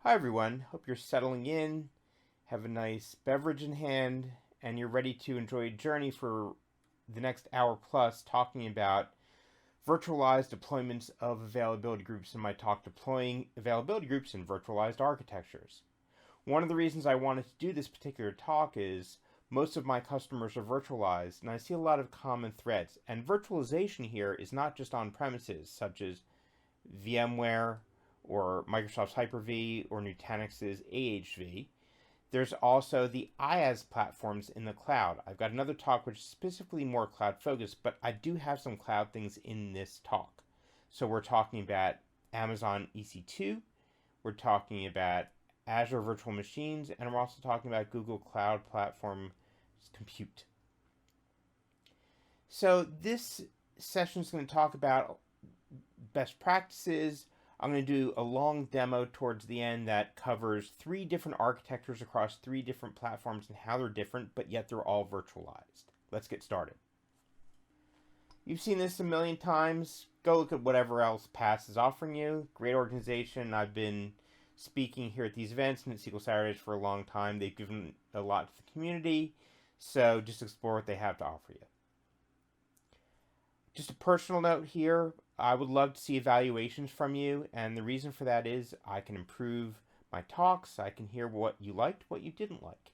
Hi everyone, hope you're settling in, have a nice beverage in hand, and you're ready to enjoy a journey for the next hour plus talking about virtualized deployments of availability groups in my talk, Deploying Availability Groups in Virtualized Architectures. One of the reasons I wanted to do this particular talk is most of my customers are virtualized, and I see a lot of common threads. And virtualization here is not just on premises, such as VMware or Microsoft's Hyper-V or Nutanix's AHV. There's also the IaaS platforms in the cloud. I've got another talk which is specifically more cloud focused, but I do have some cloud things in this talk. So we're talking about Amazon EC2, we're talking about Azure Virtual Machines, and we're also talking about Google Cloud Platform Compute. So this session is going to talk about best practices. I'm going to do a long demo towards the end that covers 3 different architectures across 3 different platforms and how they're different, but yet they're all virtualized. Let's get started. You've seen this a million times. Go look at whatever else PASS is offering you. Great organization. I've been speaking here at these events and at SQL Saturdays for a long time. They've given a lot to the community, so just explore what they have to offer you. Just a personal note here, I would love to see evaluations from you, and the reason for that is I can improve my talks, I can hear what you liked, what you didn't like.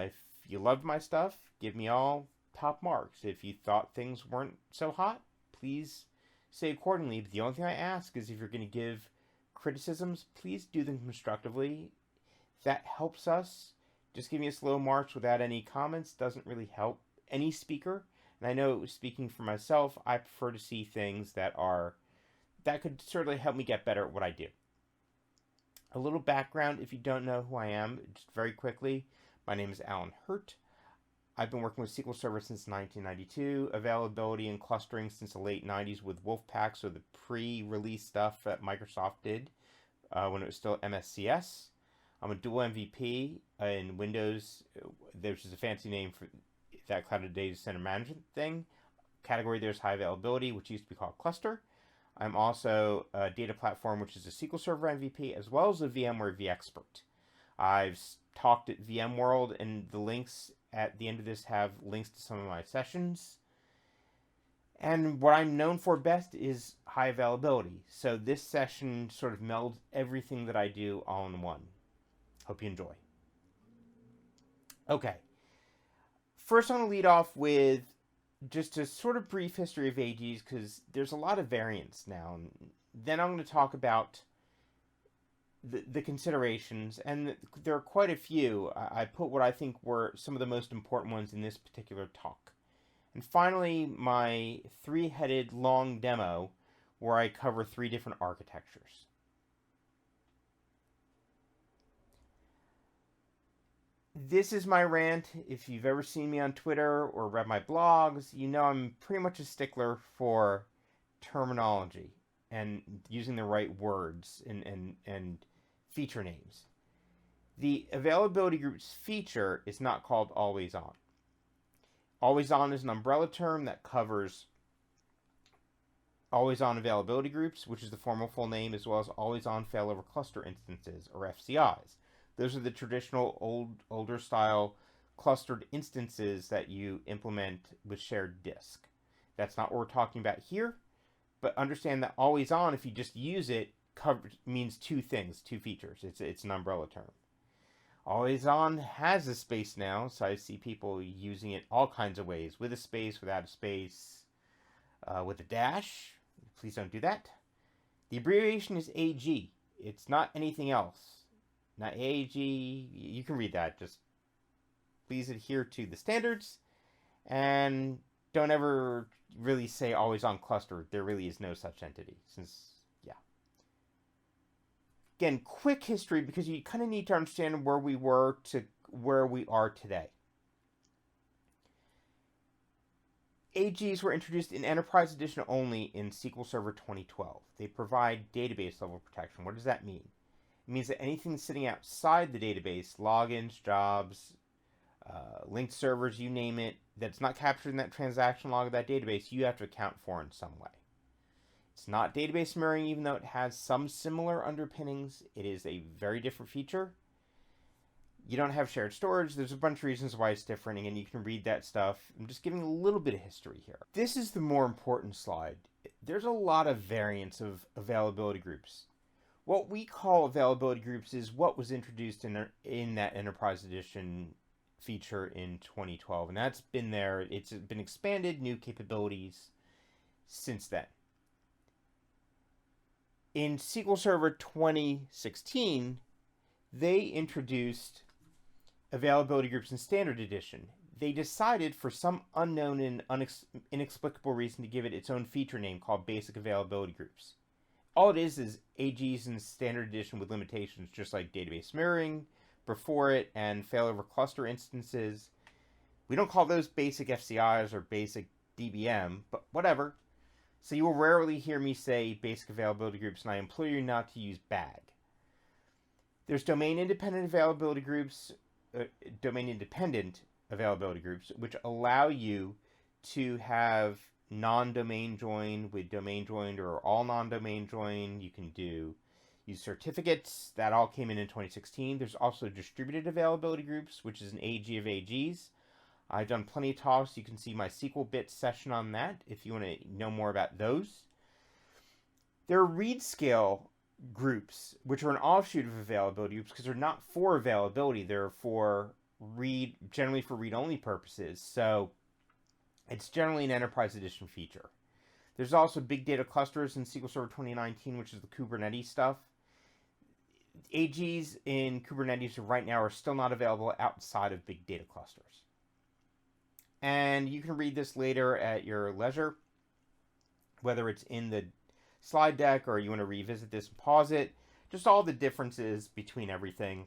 If you loved my stuff, give me all top marks. If you thought things weren't so hot, please say accordingly. But the only thing I ask is if you're going to give criticisms, please do them constructively. That helps us. Just giving us low marks without any comments doesn't really help any speaker. And I know, speaking for myself, I prefer to see things that could certainly help me get better at what I do. A little background, if you don't know who I am, just very quickly. My name is Allan Hirt. I've been working with SQL Server since 1992, availability and clustering since the late 90s with Wolfpack, so the pre-release stuff that Microsoft did when it was still MSCS. I'm a dual MVP in Windows, which is a fancy name for that cloud data center management thing. Category there's high availability, which used to be called cluster. I'm also a data platform, which is a SQL Server MVP, as well as a VMware vExpert. I've talked at VMworld, and the links at the end of this have links to some of my sessions. And what I'm known for best is high availability. So this session sort of melds everything that I do all in one. Hope you enjoy. Okay. First, I'm going to lead off with just a sort of brief history of AGs because there's a lot of variance now. And then I'm going to talk about the considerations, and there are quite a few. I put what I think were some of the most important ones in this particular talk. And finally, my 3-headed long demo where I cover 3 different architectures. This is my rant. If you've ever seen me on Twitter or read my blogs, you know I'm pretty much a stickler for terminology and using the right words and feature names. The availability groups feature is not called always on. Always on is an umbrella term that covers always on availability groups, which is the formal full name, as well as always on failover cluster instances, or FCIs. Those are the traditional older style clustered instances that you implement with shared disk. That's not what we're talking about here, but understand that always on, if you just use it, means 2 things, 2 features. It's an umbrella term. Always on has a space now, so I see people using it all kinds of ways, with a space, without a space, with a dash. Please don't do that. The abbreviation is AG. It's not anything else. Now, AG, you can read that. Just please adhere to the standards and don't ever really say always on cluster. There really is no such entity. Again, quick history because you kind of need to understand where we were to where we are today. AGs were introduced in Enterprise Edition only in SQL Server 2012. They provide database level protection. What does that mean? It means that anything sitting outside the database, logins, jobs, linked servers, you name it, that's not captured in that transaction log of that database, you have to account for in some way. It's not database mirroring, even though it has some similar underpinnings. It is a very different feature. You don't have shared storage. There's a bunch of reasons why it's different, and you can read that stuff. I'm just giving a little bit of history here. This is the more important slide. There's a lot of variants of availability groups. What we call availability groups is what was introduced in that Enterprise Edition feature in 2012, and that's been there. It's been expanded, new capabilities since then. In SQL Server 2016, they introduced availability groups in Standard Edition. They decided, for some unknown and inexplicable reason, to give it its own feature name called Basic Availability Groups. All it is AGs in Standard Edition with limitations, just like database mirroring before it and failover cluster instances. We don't call those basic FCIs or basic DBM, but whatever. So you will rarely hear me say basic availability groups, and I implore you not to use BAG. There's domain-independent availability groups, which allow you to have non-domain join with domain joined or all non-domain join. You can use certificates. That all came in 2016. There's also distributed availability groups, which is an AG of AGs. I've done plenty of talks. You can see my SQL bits session on that if you want to know more about those. There are read scale groups, which are an offshoot of availability groups because they're not for availability. They're for generally for read-only purposes. So it's generally an Enterprise Edition feature. There's also big data clusters in SQL Server 2019, which is the Kubernetes stuff. AGs in Kubernetes right now are still not available outside of big data clusters. And you can read this later at your leisure, whether it's in the slide deck or you want to revisit this and pause it. Just all the differences between everything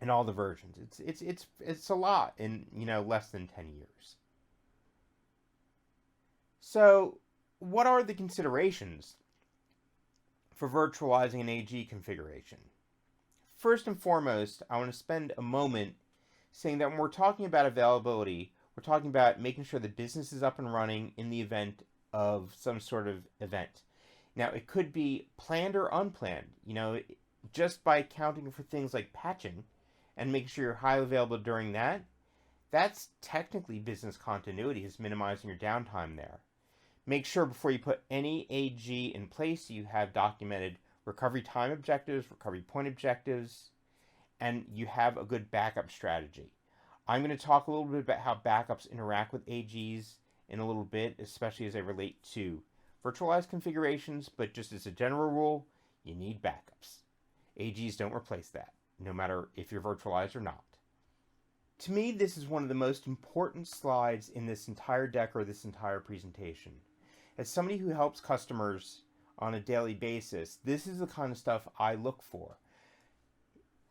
and all the versions. It's a lot in less than 10 years. So what are the considerations for virtualizing an AG configuration? First and foremost, I want to spend a moment saying that when we're talking about availability, we're talking about making sure the business is up and running in the event of some sort of event. Now, it could be planned or unplanned. Just by accounting for things like patching and making sure you're highly available during that, that's technically business continuity, is minimizing your downtime there. Make sure before you put any AG in place, you have documented recovery time objectives, recovery point objectives, and you have a good backup strategy. I'm going to talk a little bit about how backups interact with AGs in a little bit, especially as they relate to virtualized configurations, but just as a general rule, you need backups. AGs don't replace that, no matter if you're virtualized or not. To me, this is one of the most important slides in this entire deck or this entire presentation. As somebody who helps customers on a daily basis, this is the kind of stuff I look for.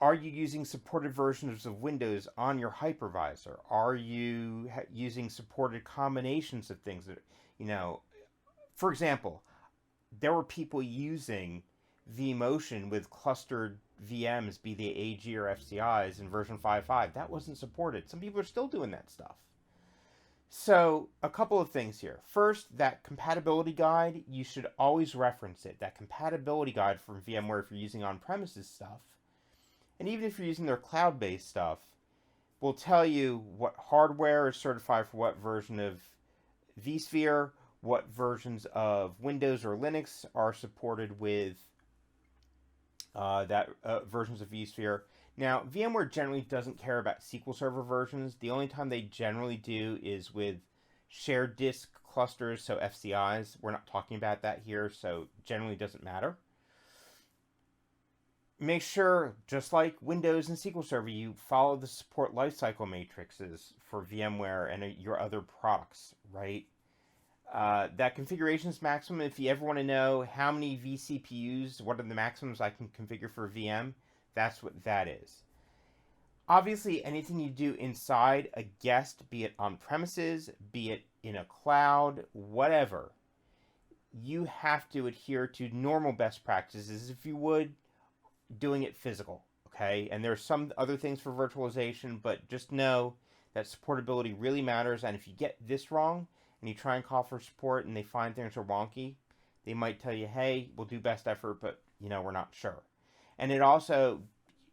Are you using supported versions of Windows on your hypervisor? Are you using supported combinations of things that, for example, there were people using vMotion with clustered VMs, be they AG or FCIs, in version 5.5. That wasn't supported. Some people are still doing that stuff. So, a couple of things here. First, that compatibility guide, you should always reference it. That compatibility guide from VMware if you're using on-premises stuff, and even if you're using their cloud-based stuff, will tell you what hardware is certified for what version of vSphere, what versions of Windows or Linux are supported with versions of vSphere. Now, VMware generally doesn't care about SQL Server versions. The only time they generally do is with shared disk clusters, so FCIs. We're not talking about that here, so generally doesn't matter. Make sure, just like Windows and SQL Server, you follow the support lifecycle matrices for VMware and your other products, right? That configuration is maximum. If you ever want to know how many vCPUs, what are the maximums I can configure for a VM, that's what that is. Obviously, anything you do inside a guest, be it on premises, be it in a cloud, whatever, you have to adhere to normal best practices if you would doing it physical, okay? And there's some other things for virtualization, but just know that supportability really matters, and if you get this wrong and you try and call for support and they find things are wonky, They might tell you, hey, we'll do best effort, but we're not sure. And it also,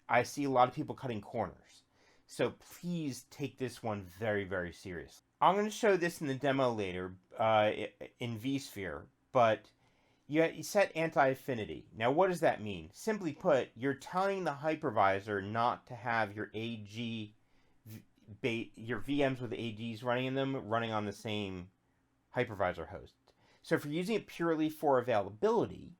I see a lot of people cutting corners. So please take this one very, very seriously. I'm going to show this in the demo later in vSphere, but you set anti-affinity. Now, what does that mean? Simply put, you're telling the hypervisor not to have your your VMs with AGs running in them running on the same hypervisor host. So if you're using it purely for availability,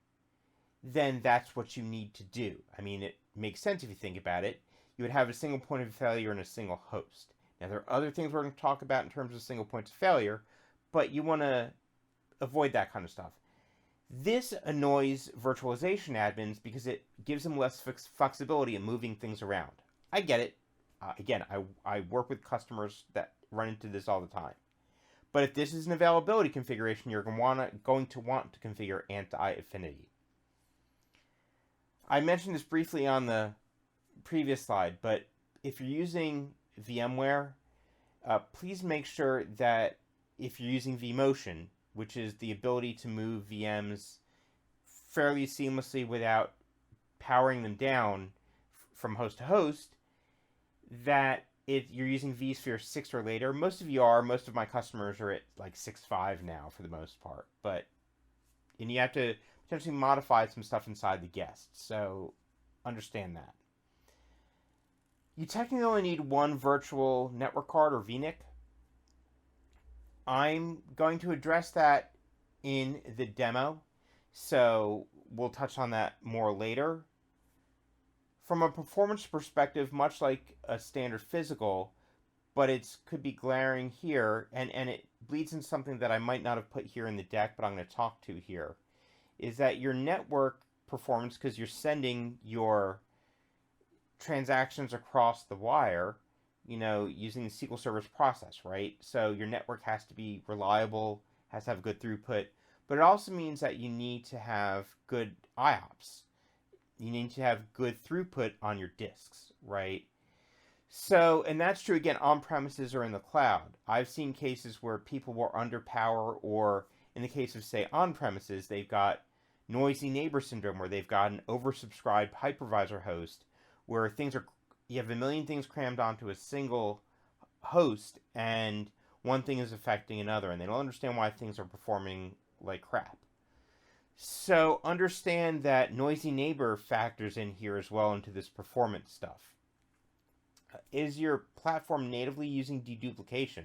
then that's what you need to do. I mean, it makes sense if you think about it. You would have a single point of failure in a single host. Now, there are other things we're going to talk about in terms of single points of failure, but you want to avoid that kind of stuff. This annoys virtualization admins because it gives them less flexibility in moving things around. I get it. Again, I work with customers that run into this all the time. But if this is an availability configuration, you're going to want to configure anti-affinity. I mentioned this briefly on the previous slide, but if you're using VMware, please make sure that if you're using vMotion, which is the ability to move VMs fairly seamlessly without powering them down from host to host, that if you're using vSphere 6 or later, most of you are, most of my customers are at like 6.5 now for the most part, and you have to potentially modify some stuff inside the guest, so understand that. You technically only need one virtual network card or VNIC. I'm going to address that in the demo, so we'll touch on that more later. From a performance perspective, much like a standard physical, but it could be glaring here, and it bleeds into something that I might not have put here in the deck, but I'm going to talk to here, is that your network performance, because you're sending your transactions across the wire, using the SQL Server's process, right? So your network has to be reliable, has to have good throughput, but it also means that you need to have good IOPS. You need to have good throughput on your disks, right? So, and that's true again on-premises or in the cloud. I've seen cases where people were under power, or in the case of, say, on-premises, they've got noisy neighbor syndrome, where they've got an oversubscribed hypervisor host, where you have a million things crammed onto a single host, and one thing is affecting another, and they don't understand why things are performing like crap. So understand that noisy neighbor factors in here as well into this performance stuff. Is your platform natively using deduplication?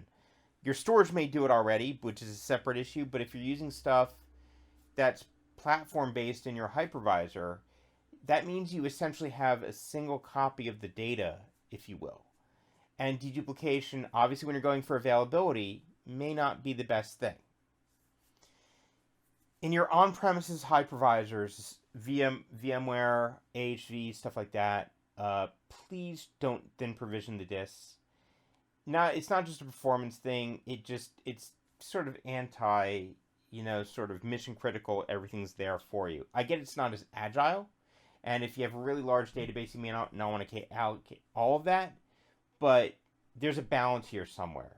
Your storage may do it already, which is a separate issue, but if you're using stuff that's platform-based in your hypervisor, that means you essentially have a single copy of the data, if you will. And deduplication, obviously when you're going for availability, may not be the best thing. In your on-premises hypervisors, VMware, AHV, stuff like that, please don't then provision the disks. Now, it's not just a performance thing. It's sort of anti, sort of mission critical. Everything's there for you. I get it's not as agile, and if you have a really large database, you may not want to allocate all of that, but there's a balance here somewhere.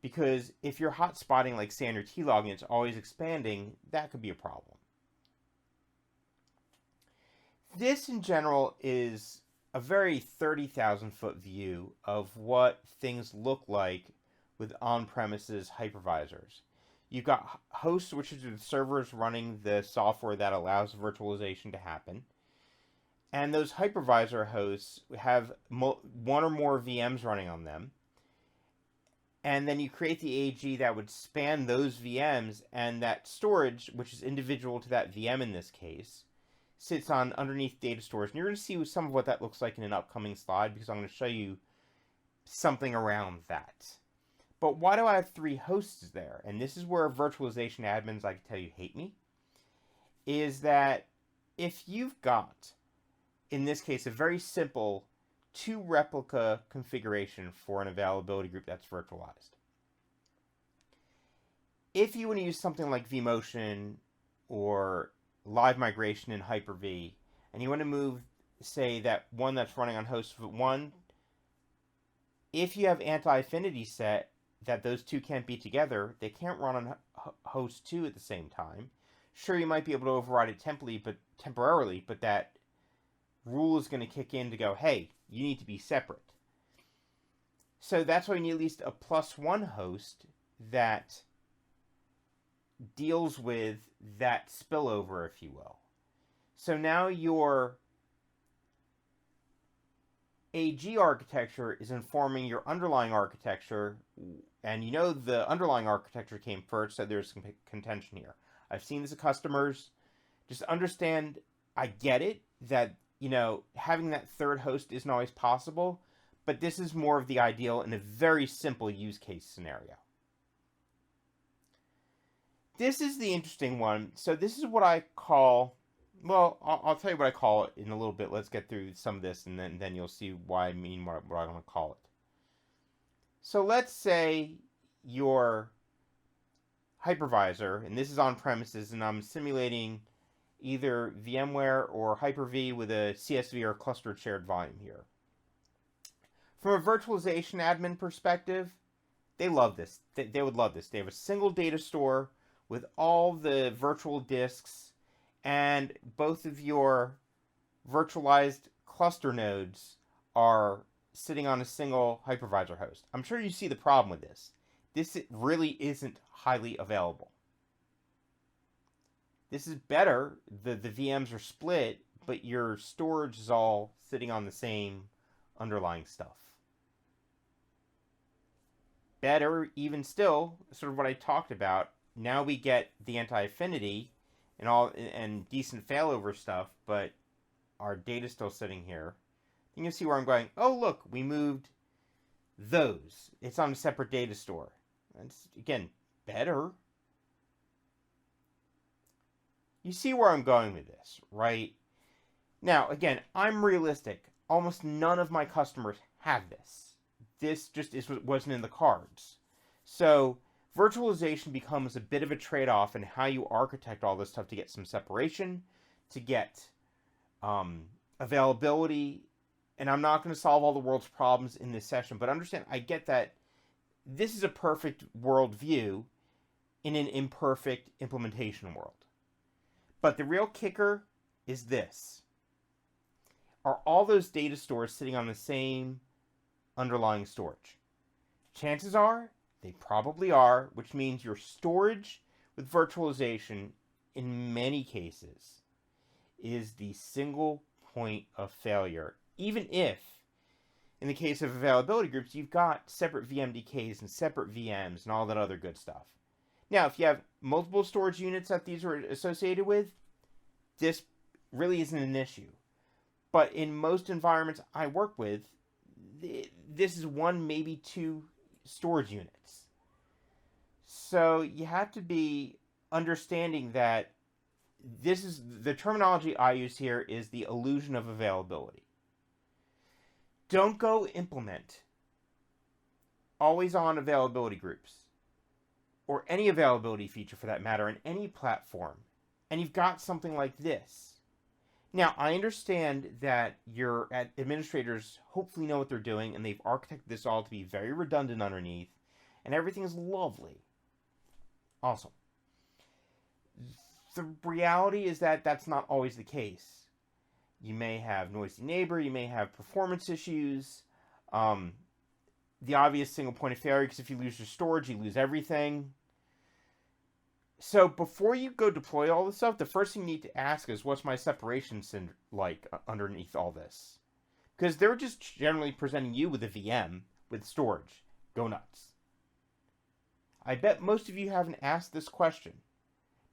Because if you're hotspotting like standard T-log and it's always expanding, that could be a problem. This in general is a very 30,000 foot view of what things look like with on-premises hypervisors. You've got hosts, which is the servers running the software that allows virtualization to happen. And those hypervisor hosts have one or more VMs running on them. And then you create the AG that would span those VMs, and that storage, which is individual to that VM in this case, sits on underneath data storage. And you're going to see some of what that looks like in an upcoming slide, because I'm going to show you something around that. But why do I have 3 hosts there? And this is where virtualization admins, I can tell you, hate me. Is that if you've got, in this case, a very simple 2 replica configuration for an availability group that's virtualized. If you want to use something like vMotion or live migration in Hyper-V, and you want to move, say, that one that's running on host 1, if you have anti-affinity set that those two can't be together, they can't run on host 2 at the same time. Sure, you might be able to override it temporarily, but that rule is going to kick in to go, hey, you need to be separate. So that's why you need at least a +1 host that deals with that spillover, if you will. So now your AG architecture is informing your underlying architecture, and you know the underlying architecture came first, so there's some contention here. I've seen this with customers. Just understand, I get it, that, having that third host isn't always possible, but this is more of the ideal in a very simple use case scenario. This is the interesting one. So this is what I call, well, I'll tell you what I call it in a little bit. Let's get through some of this, and then you'll see why I mean what I want to call it. So let's say your hypervisor, and this is on premises, and I'm simulating either VMware or Hyper-V with a CSV or clustered shared volume here. From a virtualization admin perspective, they love this. They would love this. They have a single data store with all the virtual disks, and both of your virtualized cluster nodes are sitting on a single hypervisor host. I'm sure you see the problem with this. This really isn't highly available. This is better. The VMs are split, but your storage is all sitting on the same underlying stuff. Better, even still, sort of what I talked about. Now we get the anti-affinity and decent failover stuff, but our data's still sitting here. You can see where I'm going. Oh, look, we moved those. It's on a separate data store. That's, again, better. You see where I'm going with this, right? Now, again, I'm realistic. Almost none of my customers have this. This just wasn't in the cards. So virtualization becomes a bit of a trade-off in how you architect all this stuff to get some separation, to get availability. And I'm not going to solve all the world's problems in this session, but understand, I get that this is a perfect worldview in an imperfect implementation world. But the real kicker is this. Are all those data stores sitting on the same underlying storage? Chances are they probably are, which means your storage with virtualization, in many cases, is the single point of failure. Even if, in the case of availability groups, you've got separate VMDKs and separate VMs and all that other good stuff. Now, if you have multiple storage units that these are associated with, this really isn't an issue. But in most environments I work with, this is one, maybe two storage units. So you have to be understanding that this is the terminology I use here is the illusion of availability. Don't go implement always on availability groups or any availability feature for that matter in any platform, and you've got something like this. Now, I understand that your administrators hopefully know what they're doing, and they've architected this all to be very redundant underneath, and everything is lovely. Awesome. The reality is that that's not always the case. You may have noisy neighbor, you may have performance issues, the obvious single point of failure, because if you lose your storage, you lose everything. So before you go deploy all this stuff, the first thing you need to ask is, what's my separation like underneath all this? Because they're just generally presenting you with a VM with storage. Go nuts. I bet most of you haven't asked this question.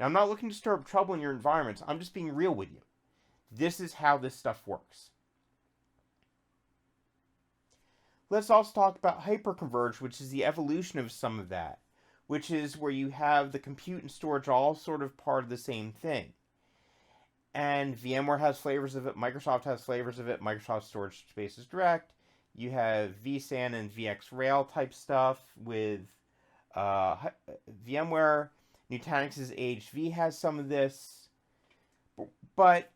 Now, I'm not looking to stir up trouble in your environments. I'm just being real with you. This is how this stuff works. Let's also talk about hyperconverged, which is the evolution of some of that, which is where you have the compute and storage all sort of part of the same thing. And VMware has flavors of it, Microsoft has flavors of it, Microsoft Storage Spaces Direct. You have vSAN and VxRail type stuff with VMware. Nutanix's AHV has some of this. But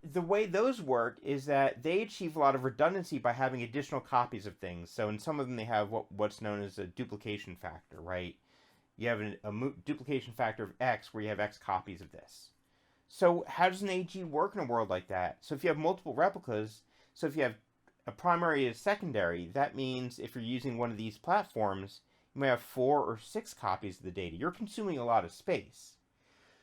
the way those work is that they achieve a lot of redundancy by having additional copies of things. So in some of them they have what's known as a duplication factor, right? you have a duplication factor of X where you have X copies of this. So how does an AG work in a world like that? So if you have multiple replicas, so if you have a primary and a secondary, that means if you're using one of these platforms, you may have 4 or 6 copies of the data. You're consuming a lot of space.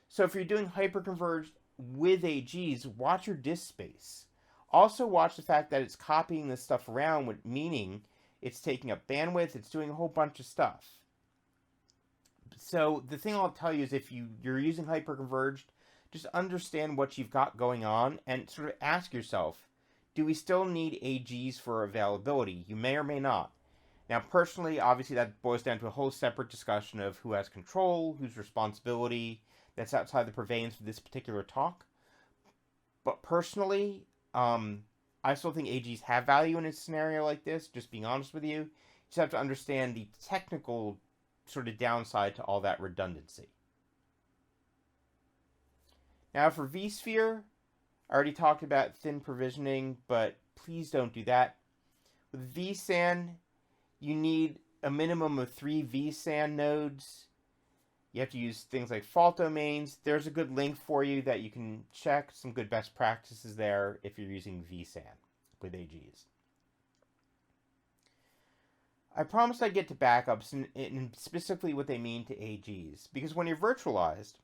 So if you're doing hyperconverged with AGs, watch your disk space. Also watch the fact that it's copying this stuff around, meaning it's taking up bandwidth, it's doing a whole bunch of stuff. So the thing I'll tell you is if you're using hyperconverged, just understand what you've got going on and sort of ask yourself, do we still need AGs for availability? You may or may not. Now, personally, obviously that boils down to a whole separate discussion of who has control, whose responsibility. That's outside the purveyance of this particular talk. But personally, I still think AGs have value in a scenario like this, just being honest with you. You just have to understand the technical sort of downside to all that redundancy. Now for vSphere, I already talked about thin provisioning, but please don't do that. With vSAN, you need a minimum of 3 vSAN nodes. You have to use things like fault domains. There's a good link for you that you can check some good best practices there if you're using vSAN with AGs. I promised I'd get to backups and specifically what they mean to AGs. Because when you're virtualized,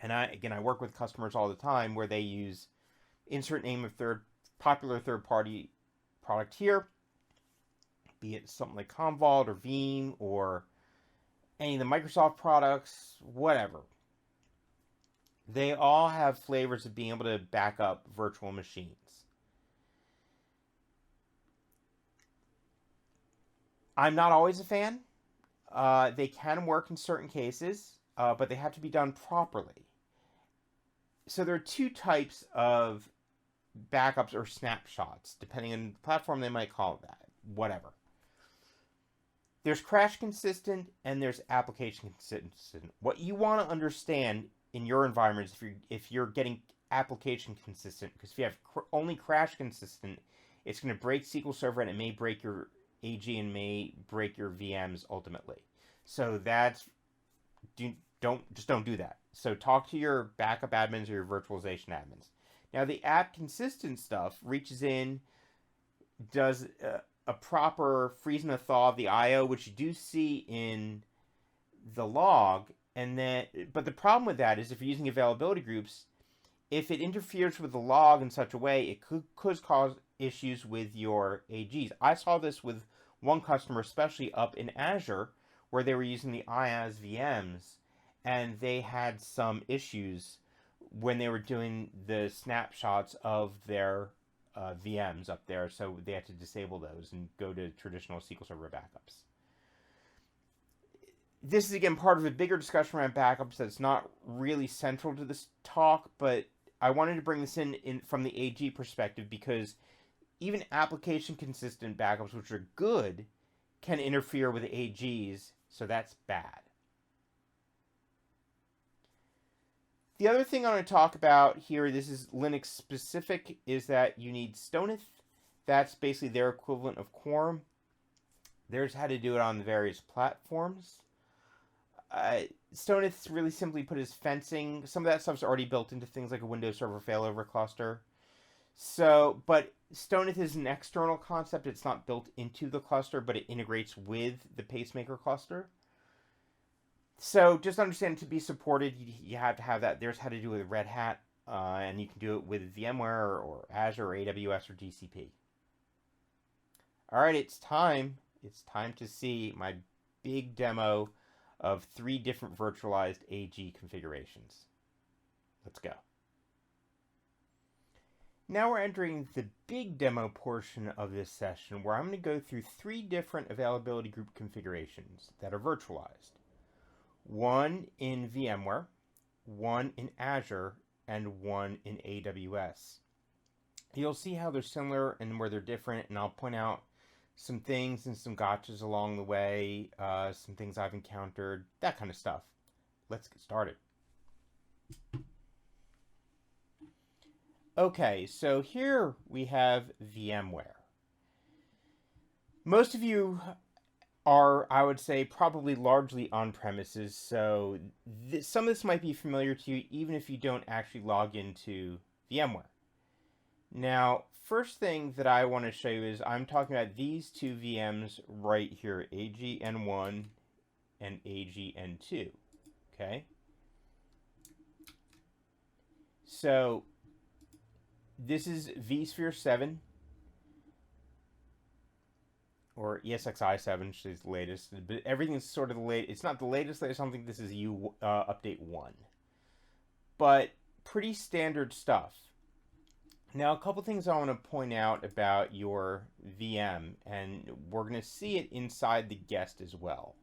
and I work with customers all the time where they use insert name of popular third-party product here, be it something like Commvault or Veeam or any of the Microsoft products, whatever. They all have flavors of being able to back up virtual machines. I'm not always a fan. They can work in certain cases, but they have to be done properly. So there are 2 types of backups or snapshots, depending on the platform they might call it that, whatever. There's crash consistent and there's application consistent. What you want to understand in your environment is if you're getting application consistent, because if you have only crash consistent, it's going to break SQL Server and it may break your AG and may break your VMs ultimately. So don't do that. So talk to your backup admins or your virtualization admins. Now the app consistent stuff reaches in, does a proper freeze and a thaw of the I/O, which you do see in the log, but the problem with that is if you're using availability groups, if it interferes with the log in such a way, it could cause issues with your AGs. I saw this with one customer, especially up in Azure, where they were using the IaaS VMs, and they had some issues when they were doing the snapshots of their VMs up there, so they had to disable those and go to traditional SQL Server backups. This is, again, part of a bigger discussion around backups that's not really central to this talk, but I wanted to bring this in from the AG perspective because even application-consistent backups, which are good, can interfere with AGs, so that's bad. The other thing I'm going to talk about here, this is Linux specific, is that you need STONITH. That's basically their equivalent of Quorum. There's how to do it on the various platforms. STONITH really simply put as fencing. Some of that stuff's already built into things like a Windows Server failover cluster. But STONITH is an external concept. It's not built into the cluster, but it integrates with the pacemaker cluster. So just understand to be supported, you have to have that. There's how to do it with Red Hat, and you can do it with VMware or Azure or AWS or GCP. All right, it's time. It's time to see my big demo of 3 different virtualized AG configurations. Let's go. Now we're entering the big demo portion of this session where I'm going to go through 3 different availability group configurations that are virtualized. One in VMware, one in Azure, and one in AWS. You'll see how they're similar and where they're different, and I'll point out some things and some gotchas along the way, some things I've encountered, that kind of stuff. Let's get started. Okay, so here we have VMware. Most of you are, I would say, probably largely on premises. So some of this might be familiar to you even if you don't actually log into VMware. Now, first thing that I want to show you is I'm talking about these two VMs right here, AGN1 and AGN2. Okay? So this is vSphere 7 or ESXi 7, which is the latest. But everything's sort of the latest. It's not the latest. I don't think this is update 1. But pretty standard stuff. Now, a couple things I want to point out about your VM, and we're going to see it inside the guest as well.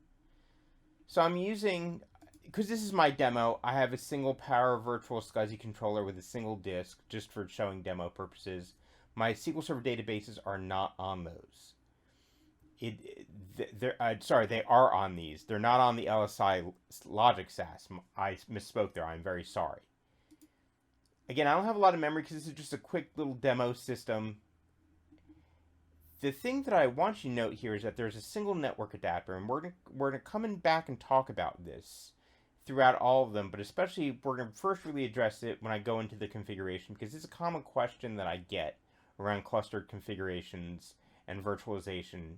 So I'm using, because this is my demo, I have a single power virtual SCSI controller with a single disk, just for showing demo purposes. My SQL Server databases are not on those. Sorry, they are on these. They're not on the LSI Logic SAS. I misspoke there. I'm very sorry. Again, I don't have a lot of memory because this is just a quick little demo system. The thing that I want you to note here is that there's a single network adapter, and we're gonna come in back and talk about this throughout all of them, but especially we're going to first really address it when I go into the configuration, because it's a common question that I get around clustered configurations and virtualization,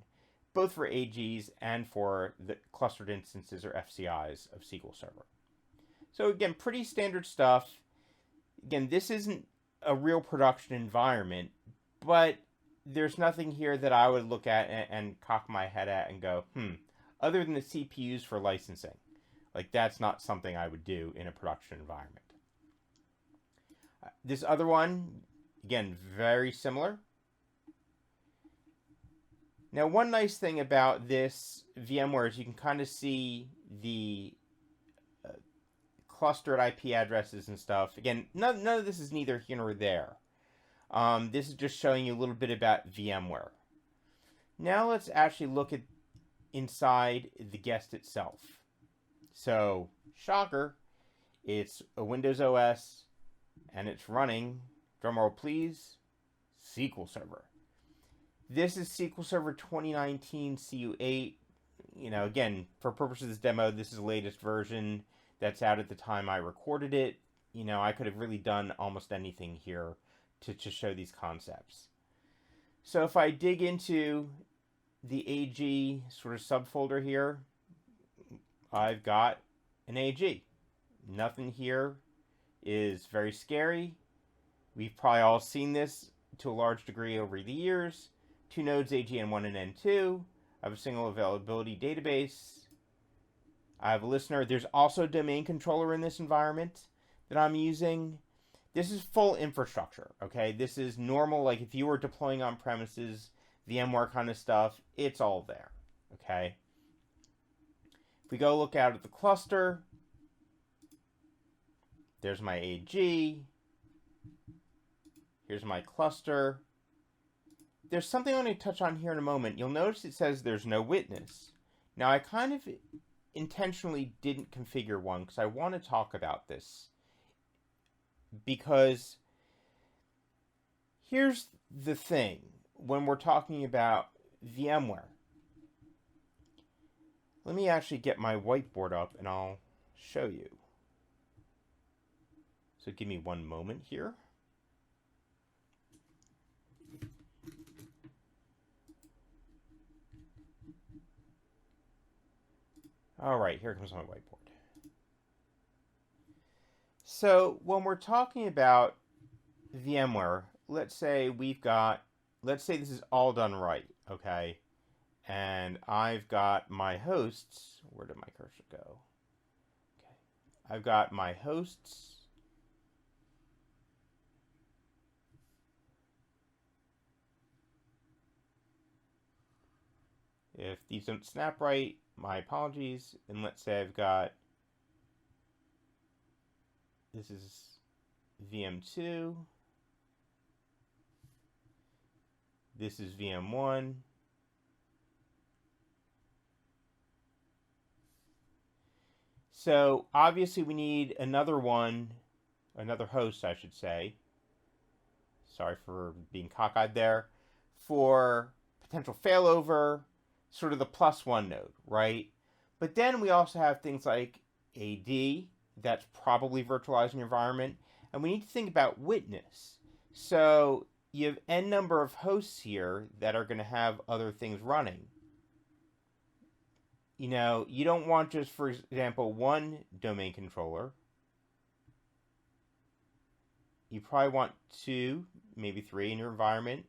both for AGs and for the clustered instances or FCIs of SQL Server. So again, pretty standard stuff. Again, this isn't a real production environment, but there's nothing here that I would look at and cock my head at and go, other than the CPUs for licensing. Like, that's not something I would do in a production environment. This other one, again, very similar. Now, one nice thing about this VMware is you can kind of see the clustered IP addresses and stuff. Again, none of this is neither here nor there. This is just showing you a little bit about VMware. Now let's actually look at inside the guest itself. So, shocker, it's a Windows OS, and it's running, drumroll please, SQL Server. This is SQL Server 2019 CU8. You know, again, for purposes of this demo, this is the latest version that's out at the time I recorded it. You know, I could have really done almost anything here to show these concepts. So if I dig into the AG sort of subfolder here, I've got an AG. Nothing here is very scary. We've probably all seen this to a large degree over the years. 2 nodes, AGN1 and N2. I have a single availability database. I have a listener. There's also a domain controller in this environment that I'm using. This is full infrastructure, okay? This is normal, like if you were deploying on premises, VMware kind of stuff, it's all there, okay? If we go look out at the cluster, there's my AG. Here's my cluster. There's something I'm going to touch on here in a moment. You'll notice it says there's no witness. Now, I kind of intentionally didn't configure one because I want to talk about this. Because here's the thing when we're talking about VMware. Let me actually get my whiteboard up and I'll show you. So give me one moment here. All right, here comes my whiteboard. So when we're talking about VMware, let's say this is all done right, okay? And I've got my hosts. Where did my cursor go? Okay. I've got my hosts. If these don't snap right, my apologies. And let's say I've got, this is VM2. This is VM1. So obviously we need another host, I should say. Sorry for being cockeyed there. For potential failover, sort of the +1 node, right? But then we also have things like AD, that's probably virtualizing your environment, and we need to think about witness. So you have n number of hosts here that are going to have other things running. You know, you don't want just, for example, one domain controller. You probably want 2, maybe 3 in your environment.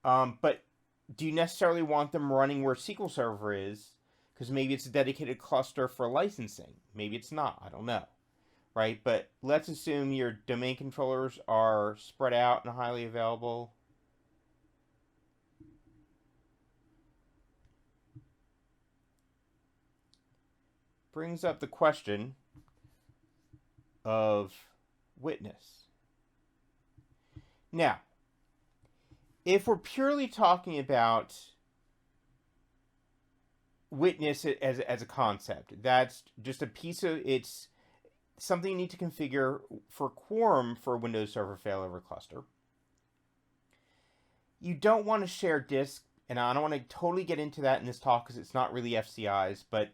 But do you necessarily want them running where SQL Server is? Because maybe it's a dedicated cluster for licensing. Maybe it's not. I don't know. Right? But let's assume your domain controllers are spread out and highly available. Brings up the question of witness. Now, if we're purely talking about witness as a concept, that's just a piece of, it's something you need to configure for quorum for a Windows Server failover cluster. You don't want to share disk, and I don't want to totally get into that in this talk because it's not really FCIs, but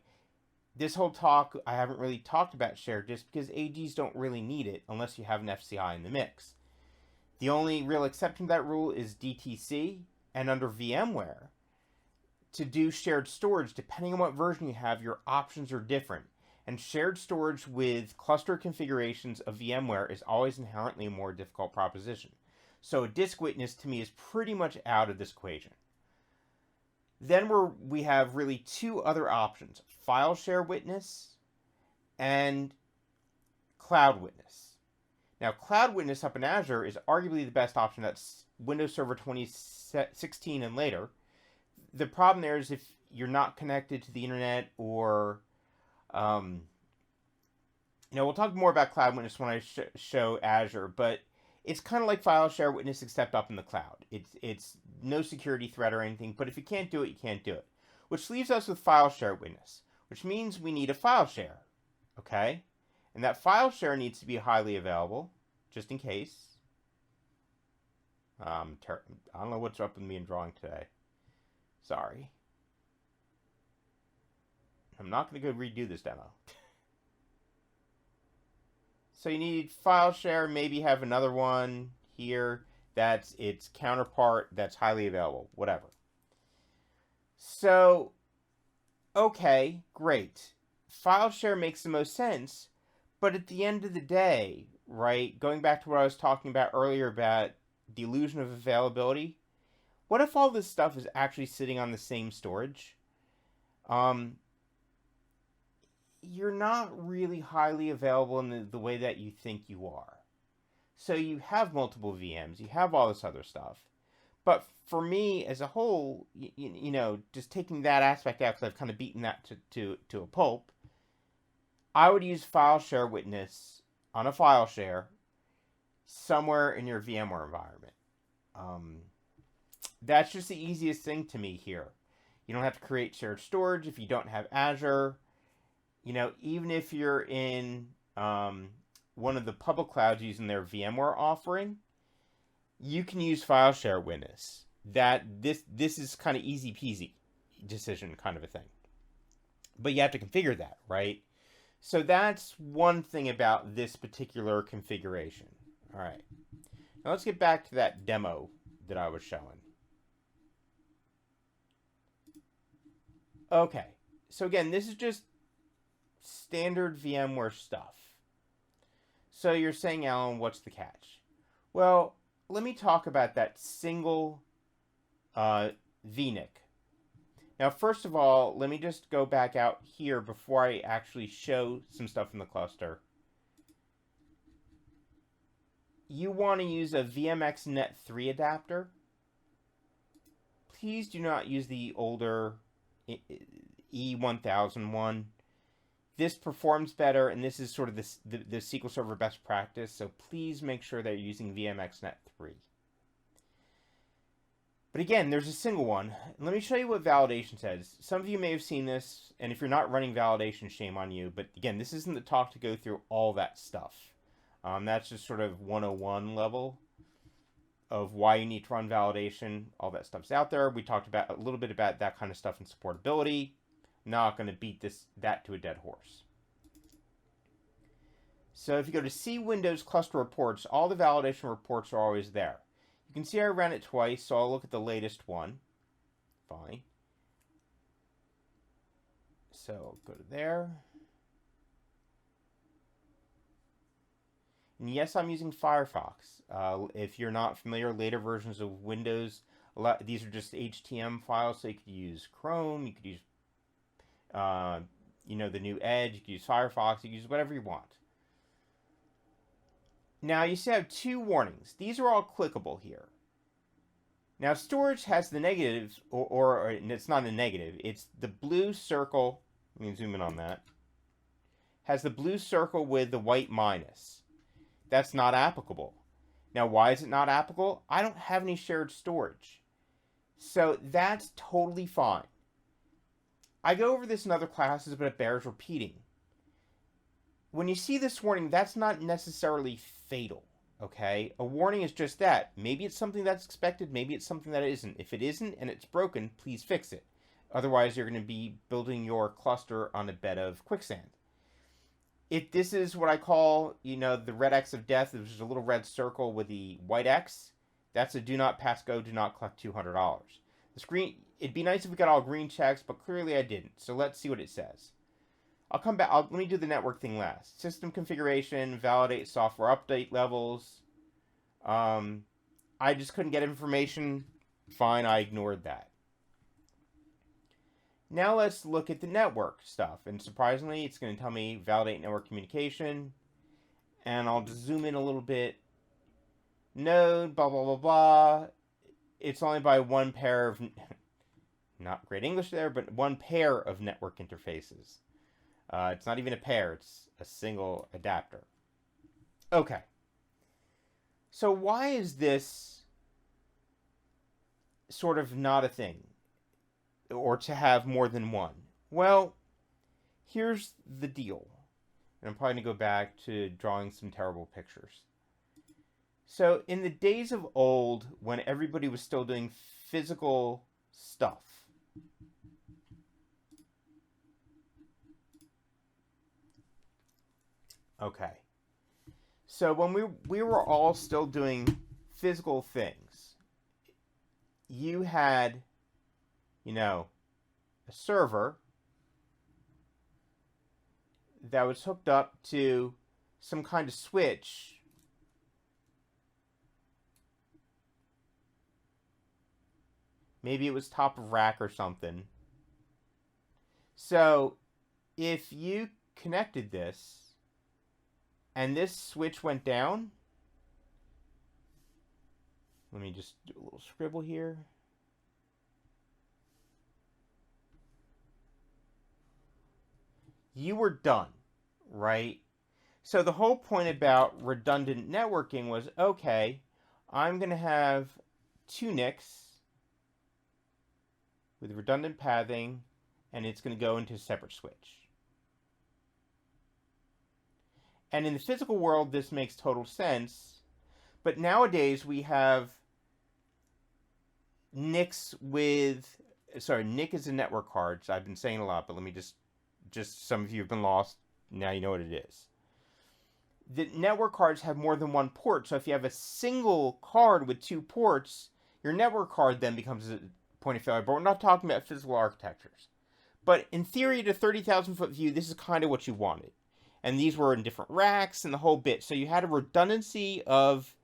this whole talk, I haven't really talked about shared disk because AGs don't really need it unless you have an FCI in the mix. The only real exception to that rule is DTC, and under VMware, to do shared storage, depending on what version you have, your options are different. And shared storage with cluster configurations of VMware is always inherently a more difficult proposition. So a disk witness to me is pretty much out of this equation. Then we have really 2 other options, file share witness and cloud witness. Now, cloud witness up in Azure is arguably the best option. That's Windows Server 2016 and later. The problem there is if you're not connected to the internet or, we'll talk more about cloud witness when I show Azure, but it's kind of like file share witness except up in the cloud. It's no security threat or anything, but if you can't do it, you can't do it. Which leaves us with file share witness, which means we need a file share, okay? And that file share needs to be highly available, just in case. I don't know what's up with me in drawing today. Sorry. I'm not going to go redo this demo. So you need file share, maybe have another one here that's its counterpart that's highly available, whatever. So, okay, great. File share makes the most sense, but at the end of the day, right, going back to what I was talking about earlier about the illusion of availability, what if all this stuff is actually sitting on the same storage? You're not really highly available in the way that you think you are. So you have multiple VMs, you have all this other stuff. But for me as a whole, just taking that aspect out, because I've kind of beaten that to a pulp, I would use file share witness on a file share somewhere in your VMware environment. That's just the easiest thing to me here. You don't have to create shared storage if you don't have Azure. Even if you're in one of the public clouds using their VMware offering, you can use file share witness. This is kind of easy peasy decision kind of a thing. But you have to configure that, right? So that's one thing about this particular configuration. All right. Now let's get back to that demo that I was showing. Okay. So again, this is just standard VMware stuff. So you're saying, Allan, what's the catch? Well, let me talk about that single VNIC. Now, first of all, let me just go back out here before I actually show some stuff in the cluster. You want to use a VMX Net 3 adapter. Please do not use the older E1000 one. This performs better, and this is sort of the SQL Server best practice, so please make sure that you're using VMX Net 3. But again, there's a single one. Let me show you what validation says. Some of you may have seen this, and if you're not running validation, shame on you. But again, this isn't the talk to go through all that stuff. That's just sort of 101 level. of why you need to run validation. All that stuff's out there. We talked about a little bit about that kind of stuff in supportability. Not going to beat that to a dead horse. So if you go to see Windows cluster reports, all the validation reports are always there. You can see I ran it twice, so I'll look at the latest one. Fine. So I'll go to there. And yes, I'm using Firefox. If you're not familiar, later versions of Windows, these are just HTML files, so you could use Chrome, you could use, the new Edge, you could use Firefox, you could use whatever you want. Now, you see I have two warnings. These are all clickable here. Now, storage has the negatives, or it's not a negative. It's the blue circle. Let me zoom in on that. Has the blue circle with the white minus. That's not applicable. Now, why is it not applicable? I don't have any shared storage. So that's totally fine. I go over this in other classes, but it bears repeating. When you see this warning, that's not necessarily fatal, okay? A warning is just that. Maybe it's something that's expected, maybe it's something that isn't. If it isn't and it's broken, please fix it. Otherwise, you're going to be building your cluster on a bed of quicksand. If this is what I call, the red X of death, which is a little red circle with the white X, that's a do not pass go, do not collect $200. The screen, it'd be nice if we got all green checks, but clearly I didn't. So let's see what it says. I'll come back. Let me do the network thing last. System configuration, validate software update levels. I just couldn't get information. Fine, I ignored that. Now let's look at the network stuff. And surprisingly, it's going to tell me validate network communication. And I'll just zoom in a little bit. Node, blah, blah, blah, blah. It's only by one pair of, not great English there, but one pair of network interfaces. It's not even a pair, it's a single adapter. Okay. So why is this sort of not a thing? Or to have more than one? Well, here's the deal. And I'm probably going to go back to drawing some terrible pictures. So in the days of old, when everybody was still doing physical stuff, okay. So when we were all still doing physical things, you had, a server that was hooked up to some kind of switch Maybe it was top of rack or something. So if you connected this and this switch went down, let me just do a little scribble here. You were done, right? So the whole point about redundant networking was, okay, I'm going to have two NICs with redundant pathing, and it's going to go into a separate switch. And in the physical world, this makes total sense. But nowadays, we have NICs with... Sorry, NIC is a network card. So I've been saying a lot, but let me just some of you have been lost. Now you know what it is. The network cards have more than one port. So if you have a single card with two ports, your network card then becomes a point of failure. But we're not talking about physical architectures. But in theory, at a 30,000 foot view, this is kind of what you wanted. And these were in different racks and the whole bit. So you had a redundancy of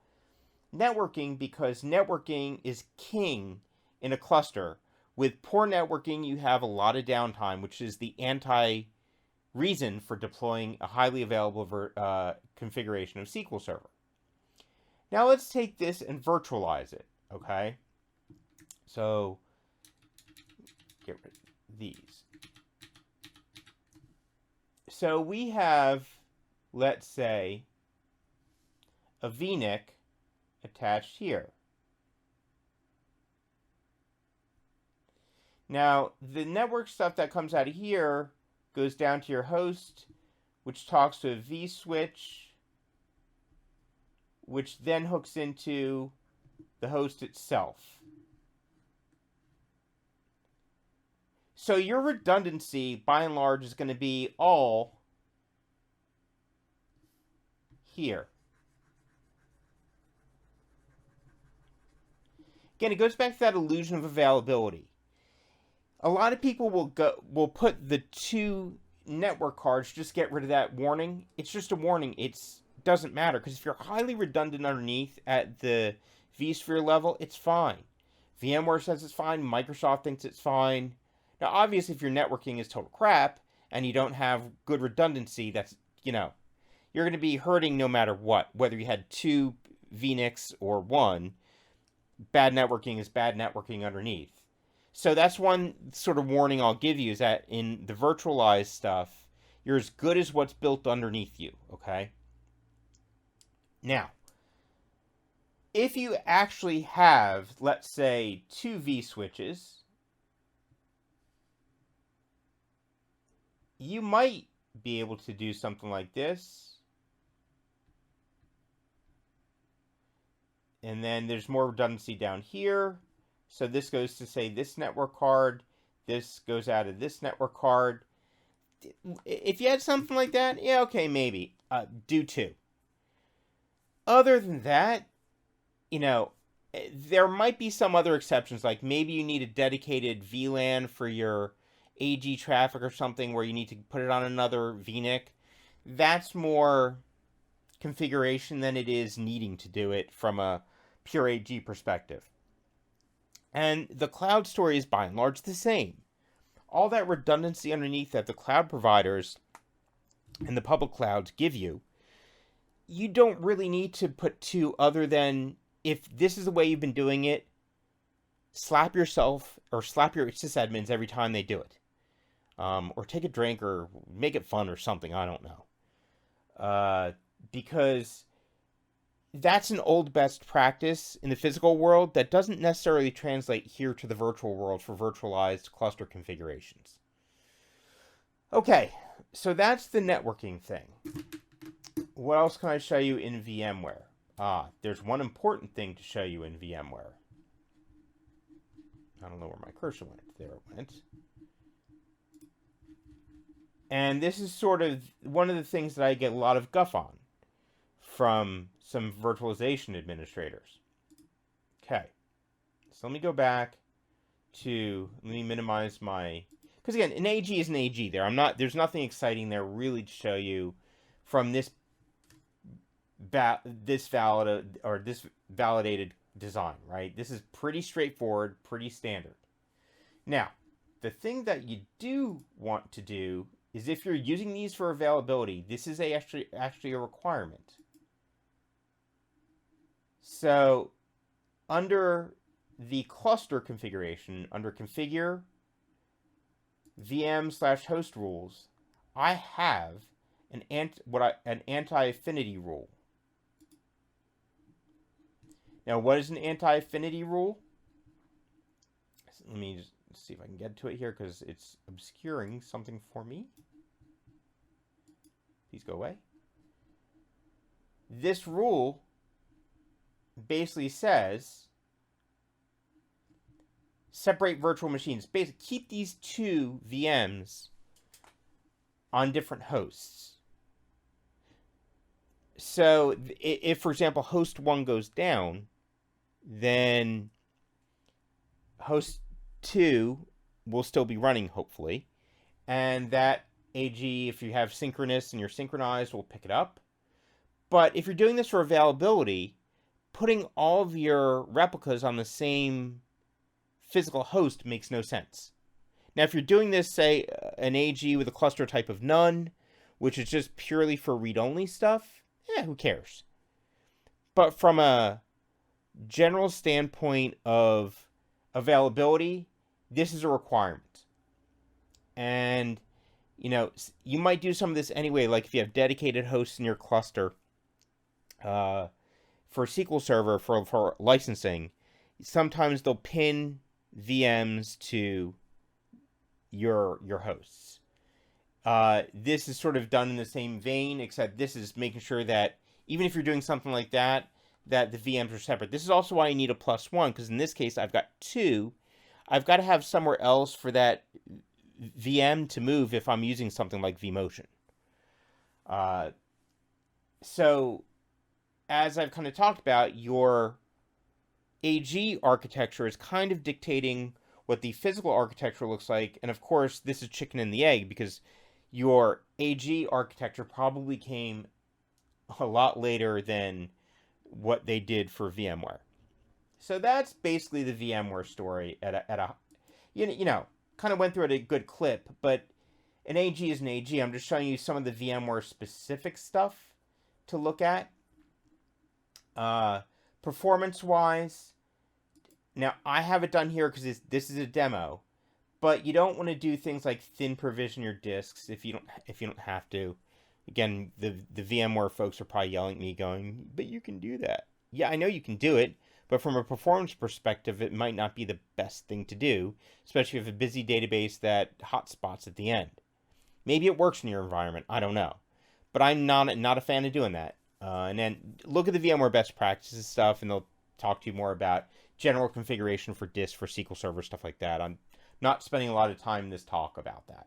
networking because networking is king in a cluster. With poor networking, you have a lot of downtime, which is the anti-reason for deploying a highly available configuration of SQL Server. Now let's take this and virtualize it, okay? So, get rid of these. So we have, let's say, a VNIC attached here. Now, the network stuff that comes out of here goes down to your host, which talks to a vSwitch, which then hooks into the host itself. So your redundancy, by and large, is going to be all here. Again, it goes back to that illusion of availability. A lot of people will put the 2 network cards, just get rid of that warning. It's just a warning. It doesn't matter, because if you're highly redundant underneath at the vSphere level, it's fine. VMware says it's fine. Microsoft thinks it's fine. Now, obviously, if your networking is total crap and you don't have good redundancy, that's, you're going to be hurting no matter what. Whether you had 2 VNICs or 1, bad networking is bad networking underneath. So that's one sort of warning I'll give you, is that in the virtualized stuff, you're as good as what's built underneath you, okay? Now, if you actually have, let's say, 2 vSwitches, you might be able to do something like this. And then there's more redundancy down here. So this goes to, say, this network card. This goes out of this network card. If you had something like that, yeah, okay, maybe. Do 2. Other than that, there might be some other exceptions. Like maybe you need a dedicated VLAN for your AG traffic or something, where you need to put it on another VNIC. That's more configuration than it is needing to do it from a pure AG perspective. And the cloud story is by and large the same. All that redundancy underneath that the cloud providers and the public clouds give you, you don't really need to put 2, other than if this is the way you've been doing it, slap yourself or slap your sysadmins every time they do it. Or take a drink or make it fun or something, I don't know. Because that's an old best practice in the physical world that doesn't necessarily translate here to the virtual world for virtualized cluster configurations. Okay, so that's the networking thing. What else can I show you in VMware? There's one important thing to show you in VMware. I don't know where my cursor went. There it went. And this is sort of one of the things that I get a lot of guff on from some virtualization administrators. Okay, so let me go back to, let me minimize my, because again, an AG is an AG there. There's nothing exciting there really to show you from this validated design, right? This is pretty straightforward, pretty standard. Now, the thing that you do want to do is, if you're using these for availability, this is actually a requirement. So under the cluster configuration, under configure VM/host rules, I have an anti-affinity rule. Now, what is an anti-affinity rule? Let me just see if I can get to it here, because it's obscuring something for me. Please go away. This rule basically says separate virtual machines. Basically, keep these 2 VMs on different hosts. So if, for example, host 1 goes down, then host 2 will still be running, hopefully. And that AG, if you have synchronous and you're synchronized, will pick it up. But if you're doing this for availability, putting all of your replicas on the same physical host makes no sense. Now, if you're doing this, say, an AG with a cluster type of none, which is just purely for read-only stuff, who cares? But from a general standpoint of availability, this is a requirement. And, you might do some of this anyway, like if you have dedicated hosts in your cluster. For SQL Server, for licensing, sometimes they'll pin VMs to your hosts. This is sort of done in the same vein, except this is making sure that even if you're doing something like that, that the VMs are separate. This is also why you need a +1, because in this case I've got 2. I've got to have somewhere else for that VM to move if I'm using something like vMotion. So as I've kind of talked about, your AG architecture is kind of dictating what the physical architecture looks like. And of course, this is chicken and the egg, because your AG architecture probably came a lot later than what they did for VMware. So that's basically the VMware story at a kind of went through at a good clip, but an AG is an AG. I'm just showing you some of the VMware specific stuff to look at. Performance-wise, now I have it done here because this is a demo, but you don't want to do things like thin provision your disks if you don't have to. Again, the VMware folks are probably yelling at me going, but you can do that. Yeah, I know you can do it, but from a performance perspective, it might not be the best thing to do, especially if you have a busy database that hotspots at the end. Maybe it works in your environment, I don't know. But I'm not a fan of doing that. And then look at the VMware best practices stuff, and they'll talk to you more about general configuration for disk, for SQL Server, stuff like that. I'm not spending a lot of time in this talk about that.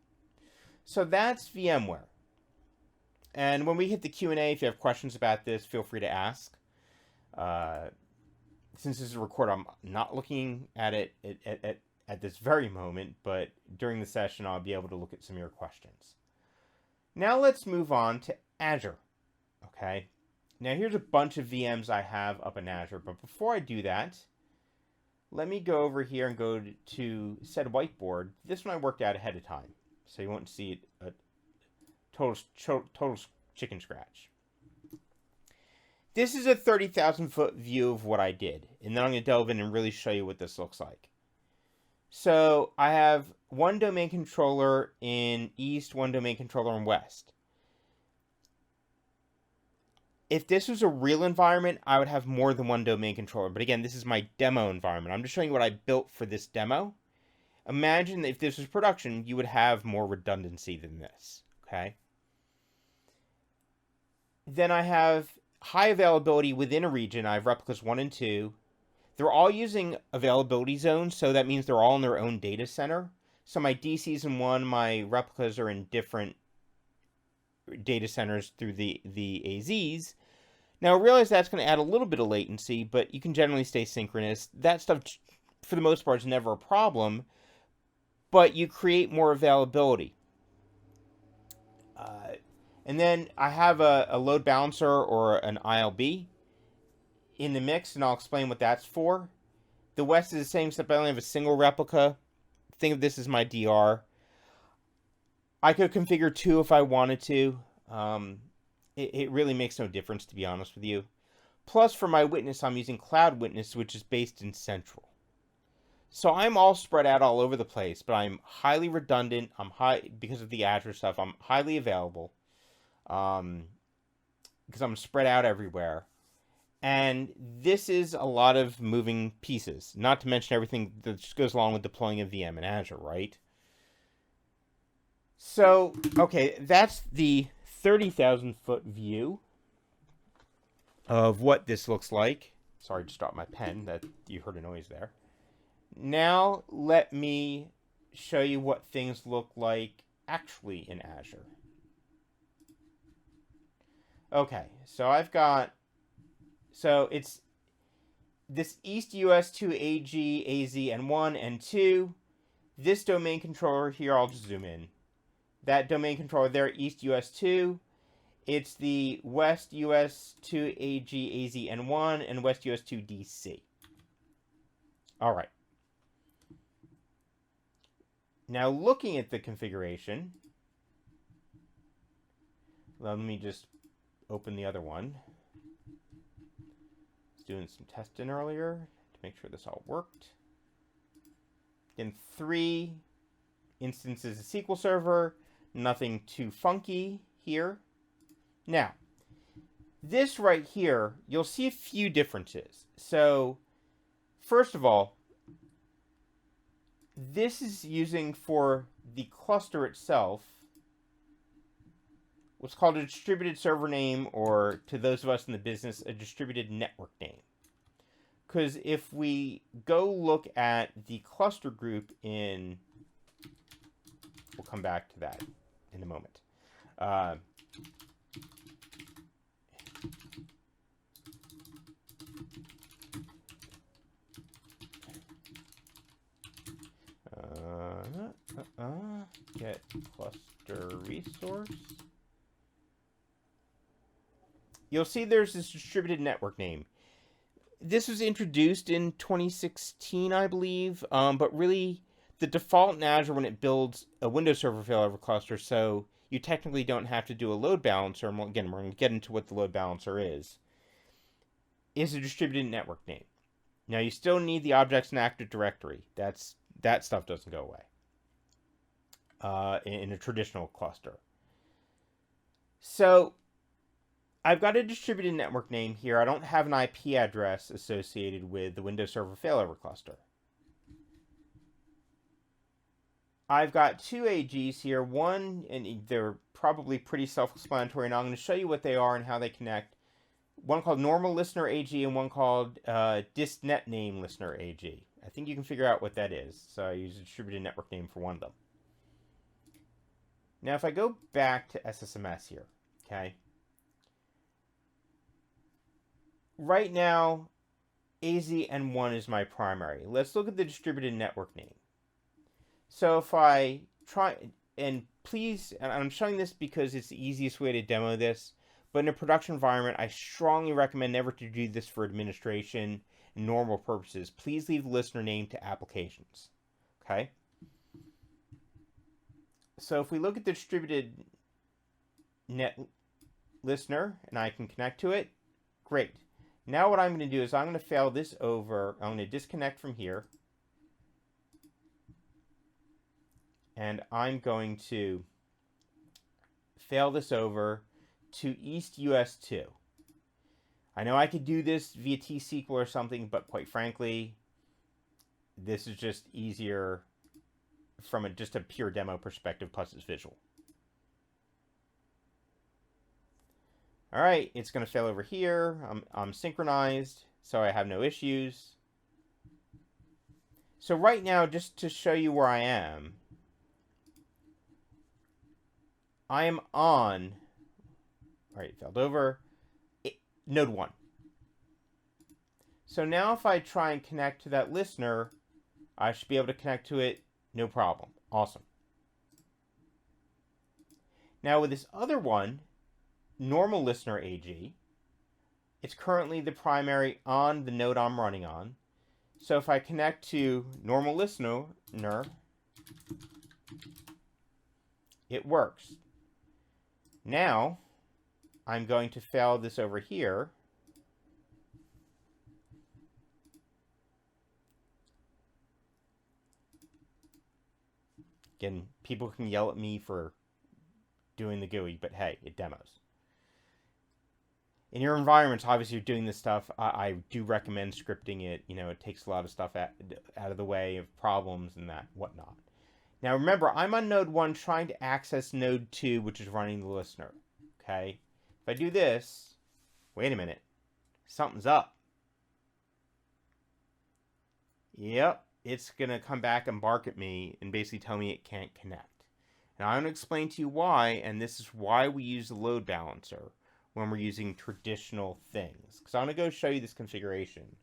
So that's VMware. And when we hit the Q&A, if you have questions about this, feel free to ask. Since this is recorded, I'm not looking at it at this very moment, but during the session, I'll be able to look at some of your questions. Now let's move on to Azure. Okay. Now here's a bunch of VMs I have up in Azure, but before I do that, let me go over here and go to Set Whiteboard. This one I worked out ahead of time, so you won't see a total chicken scratch. This is a 30,000 foot view of what I did, and then I'm going to delve in and really show you what this looks like. So I have one domain controller in East, one domain controller in West. If this was a real environment, I would have more than one domain controller. But again, this is my demo environment. I'm just showing you what I built for this demo. Imagine that if this was production, you would have more redundancy than this. Okay. Then I have high availability within a region. I have replicas 1 and 2. They're all using availability zones, so that means they're all in their own data center. So my DCs in one, my replicas are in different data centers through the AZs. Now, I realize that's going to add a little bit of latency, but you can generally stay synchronous. That stuff, for the most part, is never a problem, but you create more availability. And then I have a load balancer or an ILB in the mix, and I'll explain what that's for. The West is the same, except I only have a single replica. Think of this as my DR. I could configure 2 if I wanted to. It really makes no difference, to be honest with you. Plus, for my witness, I'm using Cloud Witness, which is based in Central. So I'm all spread out all over the place, but I'm highly redundant. Because of the Azure stuff, I'm highly available. Because I'm spread out everywhere. And this is a lot of moving pieces, not to mention everything that just goes along with deploying a VM in Azure, right? So, okay, that's the 30,000 foot view of what this looks like. Sorry, just dropped my pen. That you heard a noise there. Now, let me show you what things look like actually in Azure. Okay, so it's this East US 2 AG, AZ, and 1 and 2. This domain controller here, I'll just zoom in. That domain controller there, East US 2. It's the West US 2 AG, AZ, and 1, and West US 2 DC. All right. Now looking at the configuration, let me just open the other one. I was doing some testing earlier to make sure this all worked. Again, 3 instances of SQL Server, nothing too funky here. Now, this right here, you'll see a few differences. So, first of all, this is using for the cluster itself. what's called a distributed server name, or to those of us in the business, a distributed network name. Because if we go look at the cluster group in, we'll come back to that in a moment. Get cluster resource. You'll see there's this distributed network name. This was introduced in 2016, I believe, but really the default in Azure when it builds a Windows Server failover cluster, so you technically don't have to do a load balancer, and again, we're going to get into what the load balancer is a distributed network name. Now, you still need the objects in Active Directory. That stuff doesn't go away in a traditional cluster. So I've got a distributed network name here. I don't have an IP address associated with the Windows Server failover cluster. I've got two AGs here. One, and they're probably pretty self-explanatory, and I'm going to show you what they are and how they connect. One called Normal Listener AG and one called DistNet Name Listener AG. I think you can figure out what that is. So I use a distributed network name for one of them. Now, if I go back to SSMS here, okay. Right now, AZN1 is my primary. Let's look at the distributed network name. So if I try, and please, and I'm showing this because it's the easiest way to demo this, but in a production environment, I strongly recommend never to do this for administration and normal purposes. Please leave the listener name to applications, okay? So if we look at the distributed net listener, and I can connect to it, great. Now what I'm going to do is I'm going to fail this over. I'm going to disconnect from here. And I'm going to fail this over to East US 2. I know I could do this via T-SQL or something, but quite frankly, this is just easier from just a pure demo perspective, plus it's visual. All right, it's going to fail over here. I'm synchronized, so I have no issues. So right now, just to show you where I am on, all right, failed over, node 1. So now if I try and connect to that listener, I should be able to connect to it, no problem. Awesome. Now with this other one, Normal Listener AG, it's currently the primary on the node I'm running on. So if I connect to Normal Listener, it works. Now, I'm going to fail this over here. Again, people can yell at me for doing the GUI, but hey, it demos. In your environments, obviously you're doing this stuff. I do recommend scripting it. You know, it takes a lot of stuff out of the way of problems and that whatnot. Now remember, I'm on node 1 trying to access node 2, which is running the listener. Okay? If I do this, wait a minute, something's up. Yep, it's going to come back and bark at me and basically tell me it can't connect. Now I'm going to explain to you why, and this is why we use the load balancer when we're using traditional things. Because I'm going to go show you this configuration.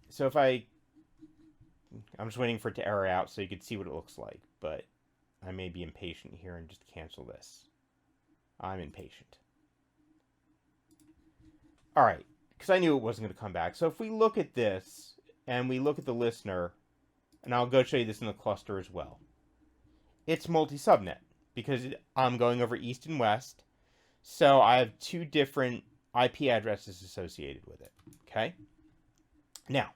So if I'm just waiting for it to error out so you can see what it looks like, but I may be impatient here and just cancel this. I'm impatient. All right, because I knew it wasn't going to come back. So if we look at this and we look at the listener, and I'll go show you this in the cluster as well. It's multi-subnet because I'm going over east and west. So I have two different IP addresses associated with it, okay? Now,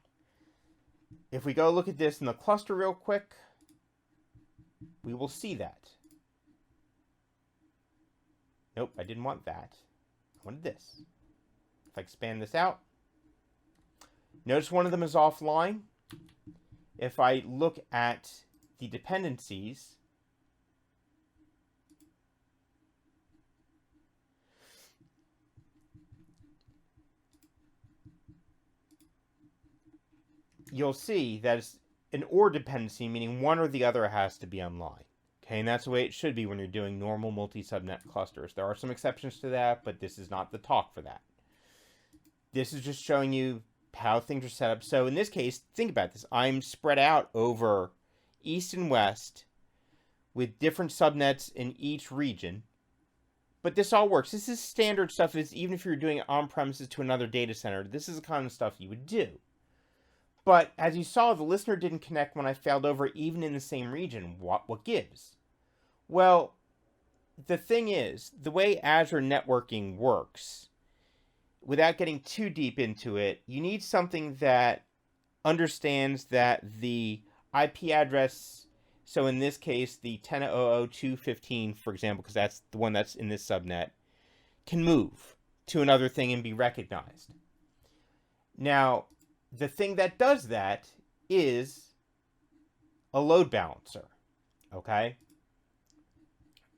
if we go look at this in the cluster real quick, we will see that. Nope, I didn't want that. I wanted this. If I expand this out, notice one of them is offline. If I look at the dependencies, you'll see that it's an OR dependency, meaning one or the other has to be online. Okay, and that's the way it should be when you're doing normal multi-subnet clusters. There are some exceptions to that, but this is not the talk for that. This is just showing you how things are set up. So in this case, think about this. I'm spread out over east and west with different subnets in each region. But this all works. This is standard stuff. Even if you're doing it on premises to another data center, this is the kind of stuff you would do. But as you saw, the listener didn't connect when I failed over even in the same region. What gives? Well, the thing is, the way Azure networking works, without getting too deep into it, you need something that understands that the IP address, so in this case, the 10.0.0.2.15, for example, because that's the one that's in this subnet, can move to another thing and be recognized. Now, the thing that does that is a load balancer, okay?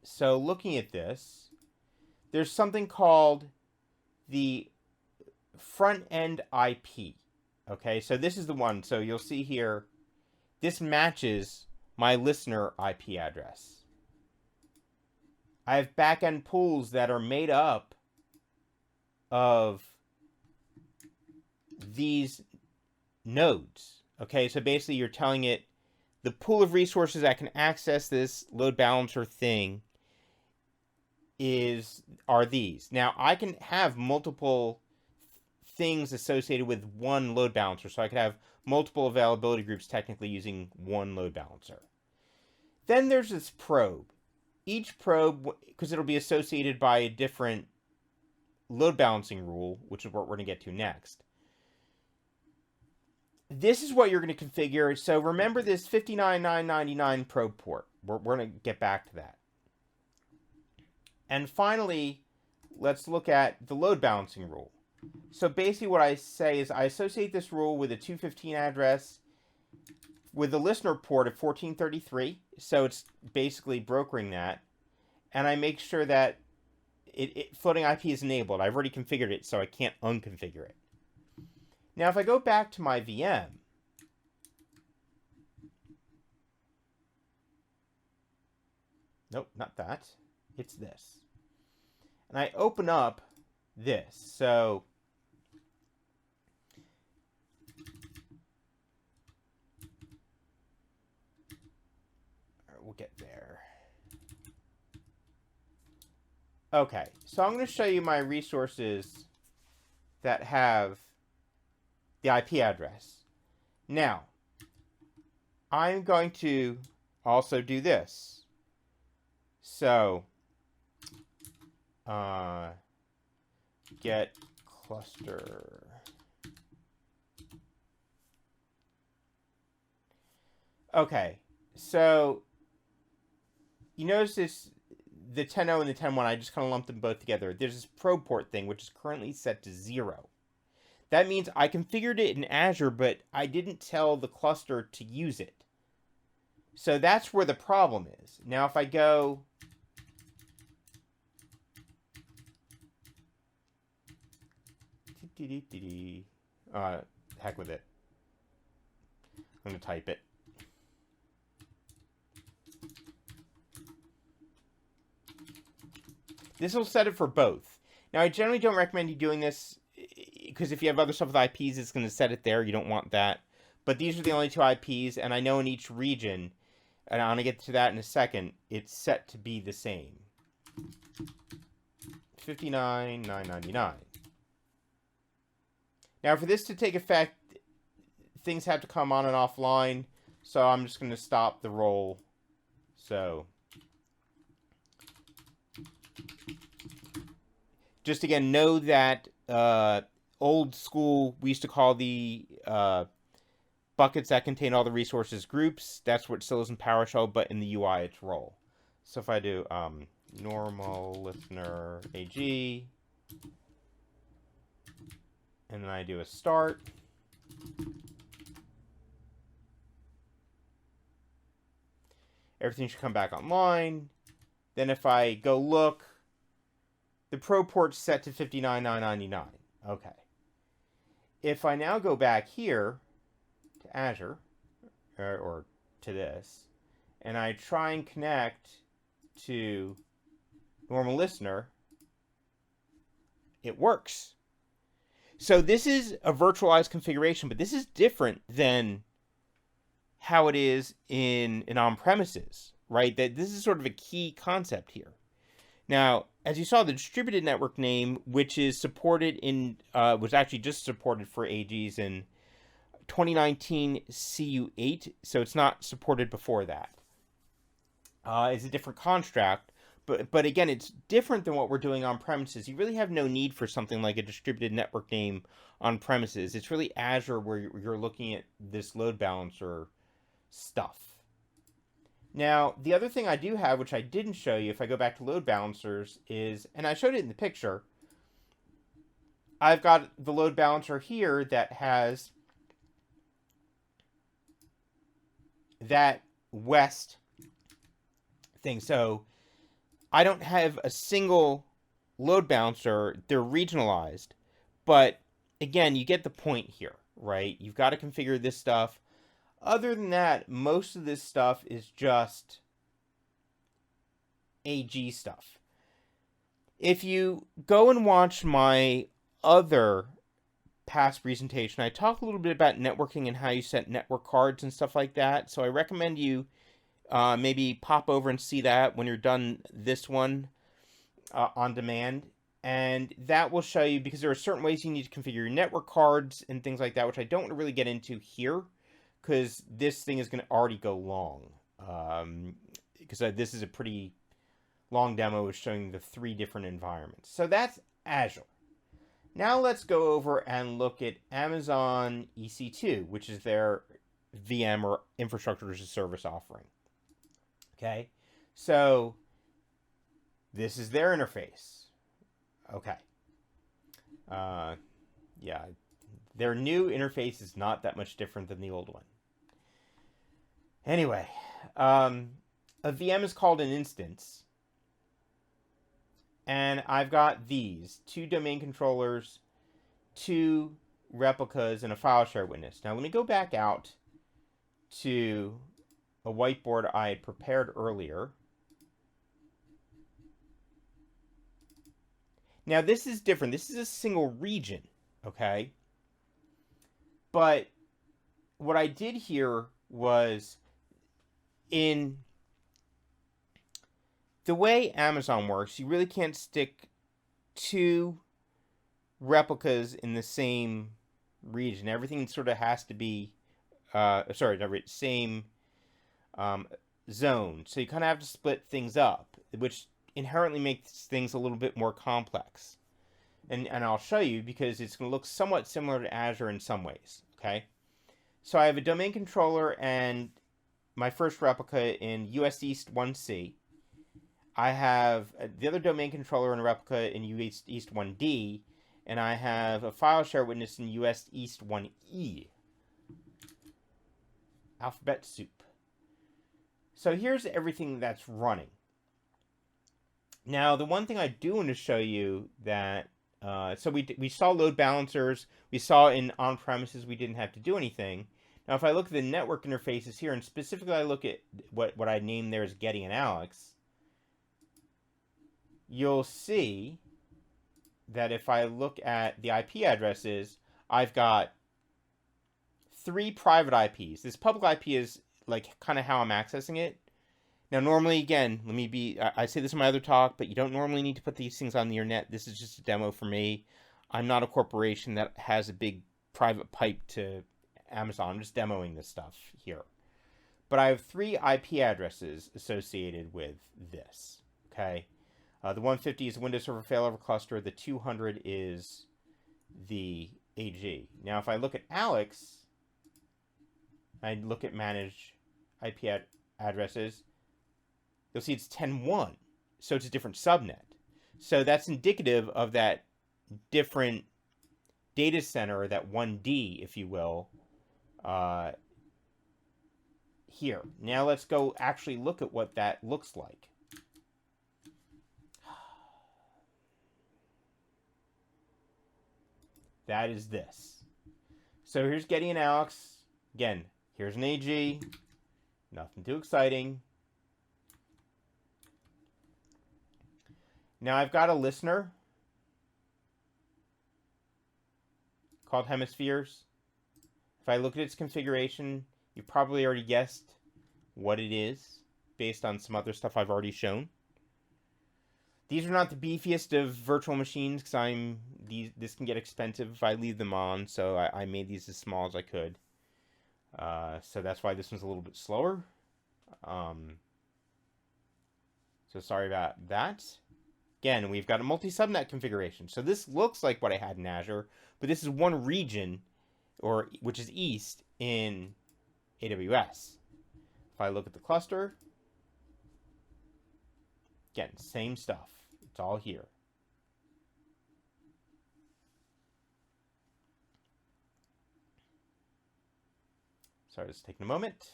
So looking at this, there's something called the front-end IP, okay? So this is the one. So you'll see here, this matches my listener IP address. I have back-end pools that are made up of these nodes. Okay, so basically you're telling it the pool of resources that can access this load balancer thing are these. Now I can have multiple things associated with one load balancer, so I could have multiple availability groups technically using one load balancer. Then there's this probe. Each probe, because it'll be associated by a different load balancing rule, which is what we're going to get to next. This is what you're going to configure. So remember this 59999 probe port. We're going to get back to that. And finally, let's look at the load balancing rule. So basically what I say is I associate this rule with a 215 address with the listener port at 1433. So it's basically brokering that. And I make sure that floating IP is enabled. I've already configured it, so I can't unconfigure it. Now, if I go back to my VM, nope, not that. It's this. And I open up this. So we'll get there. Okay, so I'm going to show you my resources that have the IP address. Now, I'm going to also do this. So, get cluster. Okay, so you notice this, the 10.0 and the 10.1, I just kind of lumped them both together. There's this probe port thing, which is currently set to 0. That means I configured it in Azure, but I didn't tell the cluster to use it. So that's where the problem is. Now, if I go heck with it. I'm going to type it. This will set it for both. Now, I generally don't recommend you doing this because if you have other stuff with IPs, it's going to set it there. You don't want that. But these are the only two IPs, and I know in each region, and I'm going to get to that in a second, it's set to be the same. 59.999. Now, for this to take effect, things have to come on and offline, so I'm just going to stop the roll. So, just again, know that old school, we used to call the buckets that contain all the resources groups. That's what still is in PowerShell, but in the UI, it's role. So if I do normal listener AG, and then I do a start, everything should come back online. Then if I go look, the probe port's set to 59.999. Okay. If I now go back here to Azure, or to this, and I try and connect to normal listener, it works. So this is a virtualized configuration, but this is different than how it is in on-premises, right? That this is sort of a key concept here. Now, as you saw, the distributed network name, which is supported in, was actually just supported for AGs in 2019 CU8, so it's not supported before that. It's a different construct, but again, it's different than what we're doing on premises. You really have no need for something like a distributed network name on premises. It's really Azure where you're looking at this load balancer stuff. Now, the other thing I do have, which I didn't show you if I go back to load balancers, is, and I showed it in the picture, I've got the load balancer here that has that west thing. So I don't have a single load balancer. They're regionalized. But again, you get the point here, right? You've got to configure this stuff. Other than that, most of this stuff is just AG stuff. If you go and watch my other past presentation, I talk a little bit about networking and how you set network cards and stuff like that. So I recommend you maybe pop over and see that when you're done this one on demand. And that will show you, because there are certain ways you need to configure your network cards and things like that, which I don't want to really get into here, because this thing is going to already go long. Because this is a pretty long demo showing the 3 different environments. So that's Azure. Now let's go over and look at Amazon EC2, which is their VM or infrastructure as a service offering. Okay, so this is their interface. Okay. Yeah, their new interface is not that much different than the old one. Anyway, a VM is called an instance. And I've got these 2 domain controllers, 2 replicas, and a file share witness. Now let me go back out to a whiteboard I had prepared earlier. Now this is different. This is a single region, okay? But what I did here was, in the way Amazon works, you really can't stick 2 replicas in the same region. Everything sort of has to be, same zone. So you kind of have to split things up, which inherently makes things a little bit more complex. And I'll show you, because it's going to look somewhat similar to Azure in some ways, okay? So I have a domain controller and my first replica in US East 1C. I have the other domain controller and a replica in US East 1D, and I have a file share witness in US East 1E. Alphabet soup. So here's everything that's running. Now, the one thing I do want to show you that, so we saw load balancers, we saw in on-premises we didn't have to do anything. Now, if I look at the network interfaces here, and specifically I look at what I named there as Getty and Alex, you'll see that if I look at the IP addresses, I've got 3 private IPs. This public IP is like kind of how I'm accessing it. Now, normally, again, I say this in my other talk, but you don't normally need to put these things on the internet. This is just a demo for me. I'm not a corporation that has a big private pipe to Amazon. I'm just demoing this stuff here. But I have 3 IP addresses associated with this, okay? The 150 is the Windows Server failover cluster. The 200 is the AG. Now, if I look at Alex, I look at manage IP addresses, you'll see it's 10.1. So it's a different subnet. So that's indicative of that different data center, that 1D, if you will, here. Now let's go actually look at what that looks like. That is this. So here's Getty and Alex. Again, here's an AG. Nothing too exciting. Now I've got a listener called Hemispheres. If I look at its configuration, you probably already guessed what it is based on some other stuff I've already shown. These are not the beefiest of virtual machines because this can get expensive if I leave them on, so I made these as small as I could. So that's why this one's a little bit slower. So sorry about that. Again, we've got a multi-subnet configuration. So this looks like what I had in Azure, but this is one region, which is east in AWS. If I look at the cluster, again, same stuff. It's all here. Sorry, it's taking a moment.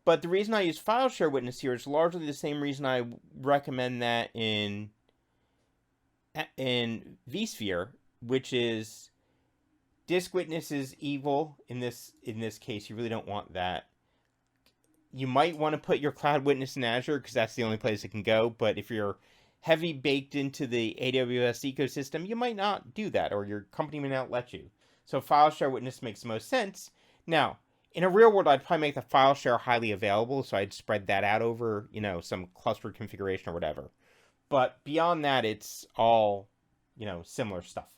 But the reason I use file share witness here is largely the same reason I recommend that in vSphere, which is disk witness is evil in this case. You really don't want that. You might want to put your cloud witness in Azure because that's the only place it can go. But if you're heavy baked into the AWS ecosystem, you might not do that, or your company may not let you. So file share witness makes the most sense. Now, in a real world, I'd probably make the file share highly available, so I'd spread that out over, some cluster configuration or whatever. But beyond that, it's all, similar stuff.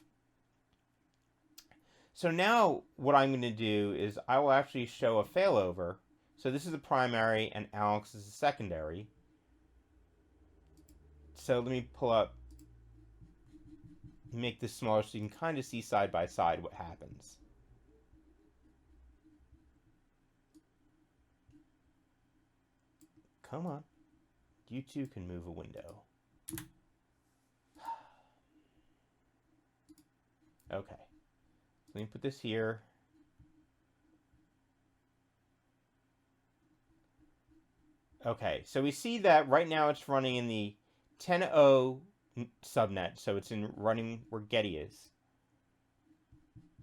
So now what I'm going to do is I will actually show a failover. So this is the primary and Alex is the secondary. So let me pull up, make this smaller so you can kind of see side by side what happens. Come on. You too can move a window. Okay. Let me put this here. Okay, so we see that right now it's running in the 10.0 subnet, so it's running where Getty is.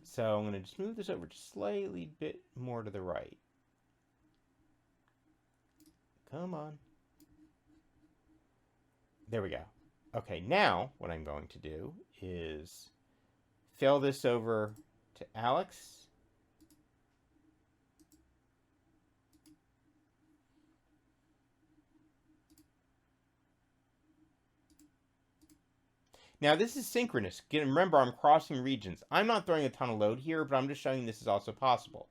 So I'm going to just move this over just slightly bit more to the right. Come on. There we go. Okay, now what I'm going to do is fail this over to Alex. Now this is synchronous. Again, remember, I'm crossing regions. I'm not throwing a ton of load here, but I'm just showing this is also possible.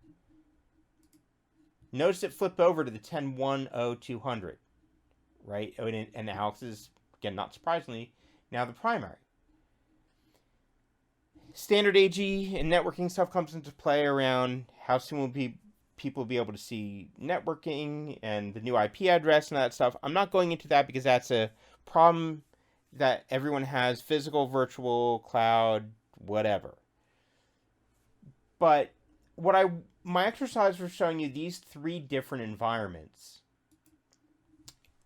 Notice it flipped over to the 10.1.0.200, right? And Alex is, again, not surprisingly, now the primary. Standard AG and networking stuff comes into play around how soon will people be able to see networking and the new IP address and that stuff. I'm not going into that because that's a problem that everyone has, physical, virtual, cloud, whatever. But my exercise for showing you these three different environments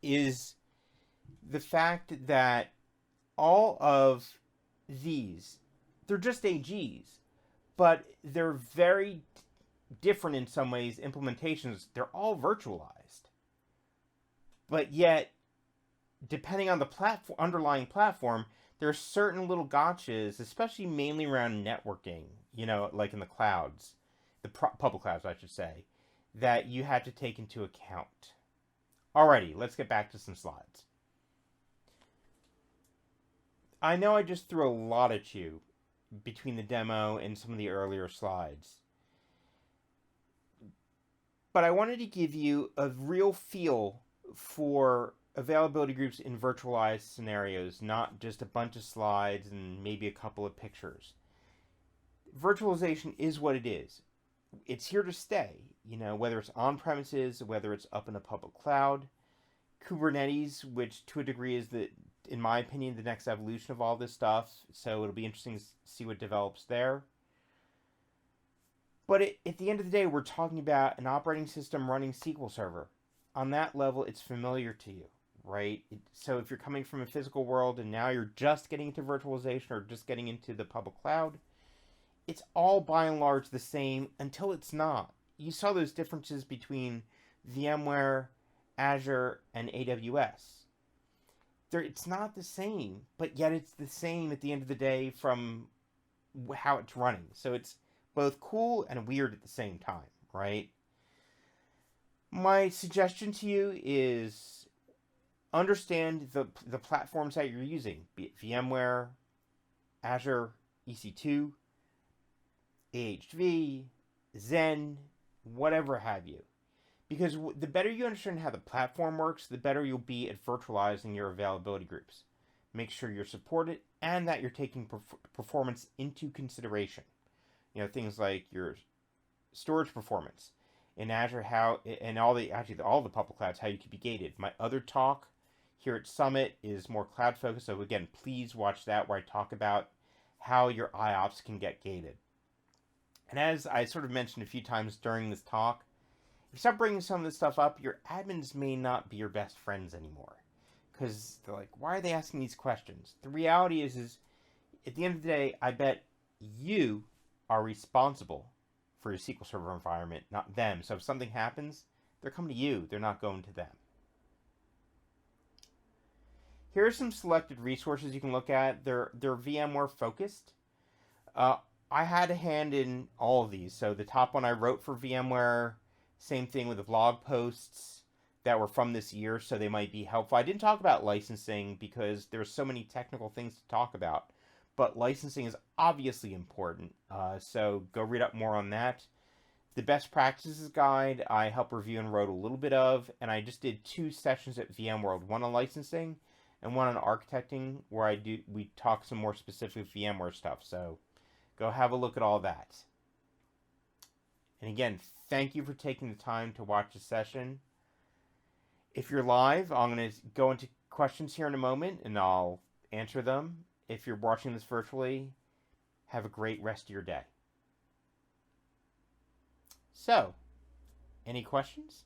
is the fact that all of these, they're just AGs, but they're very different in some ways, implementations. They're all virtualized. But yet, depending on the underlying platform, there are certain little gotchas, especially mainly around networking, like in the clouds, the public clouds, I should say, that you have to take into account. Alrighty, let's get back to some slides. I know I just threw a lot at you between the demo and some of the earlier slides, but I wanted to give you a real feel for availability groups in virtualized scenarios, not just a bunch of slides and maybe a couple of pictures. Virtualization is what it is. It's here to stay, whether it's on premises, whether it's up in a public cloud. Kubernetes, which to a degree is in my opinion, the next evolution of all this stuff. So it'll be interesting to see what develops there. But at the end of the day, we're talking about an operating system running SQL Server. On that level, it's familiar to you, right? So if you're coming from a physical world and now you're just getting into virtualization or just getting into the public cloud, it's all by and large the same until it's not. You saw those differences between VMware, Azure, and AWS. It's not the same, but yet it's the same at the end of the day from how it's running. So it's both cool and weird at the same time, right? My suggestion to you is understand the platforms that you're using, be it VMware, Azure, EC2, AHV, Zen, whatever have you. Because the better you understand how the platform works, the better you'll be at virtualizing your availability groups. Make sure you're supported and that you're taking performance into consideration. You know, things like your storage performance in Azure, how and all the public clouds, how you can be gated. My other talk here at Summit is more cloud focused, so again, please watch that where I talk about how your IOPS can get gated. And as I sort of mentioned a few times during this talk, if you start bringing some of this stuff up, your admins may not be your best friends anymore. Because they're like, why are they asking these questions? The reality is at the end of the day, I bet you are responsible for your SQL Server environment, not them. So if something happens, they're coming to you. They're not going to them. Here are some selected resources you can look at. They're VMware focused. I had a hand in all of these. So the top one I wrote for VMware. Same thing with the blog posts that were from this year, so they might be helpful. I didn't talk about licensing because there's so many technical things to talk about, but licensing is obviously important, so go read up more on that. The best practices guide I helped review and wrote a little bit of, and I just did 2 sessions at VMworld, one on licensing and one on architecting, where we talk some more specific VMware stuff, so go have a look at all that. And again, thank you for taking the time to watch the session. If you're live, I'm going to go into questions here in a moment, and I'll answer them. If you're watching this virtually, have a great rest of your day. So, any questions?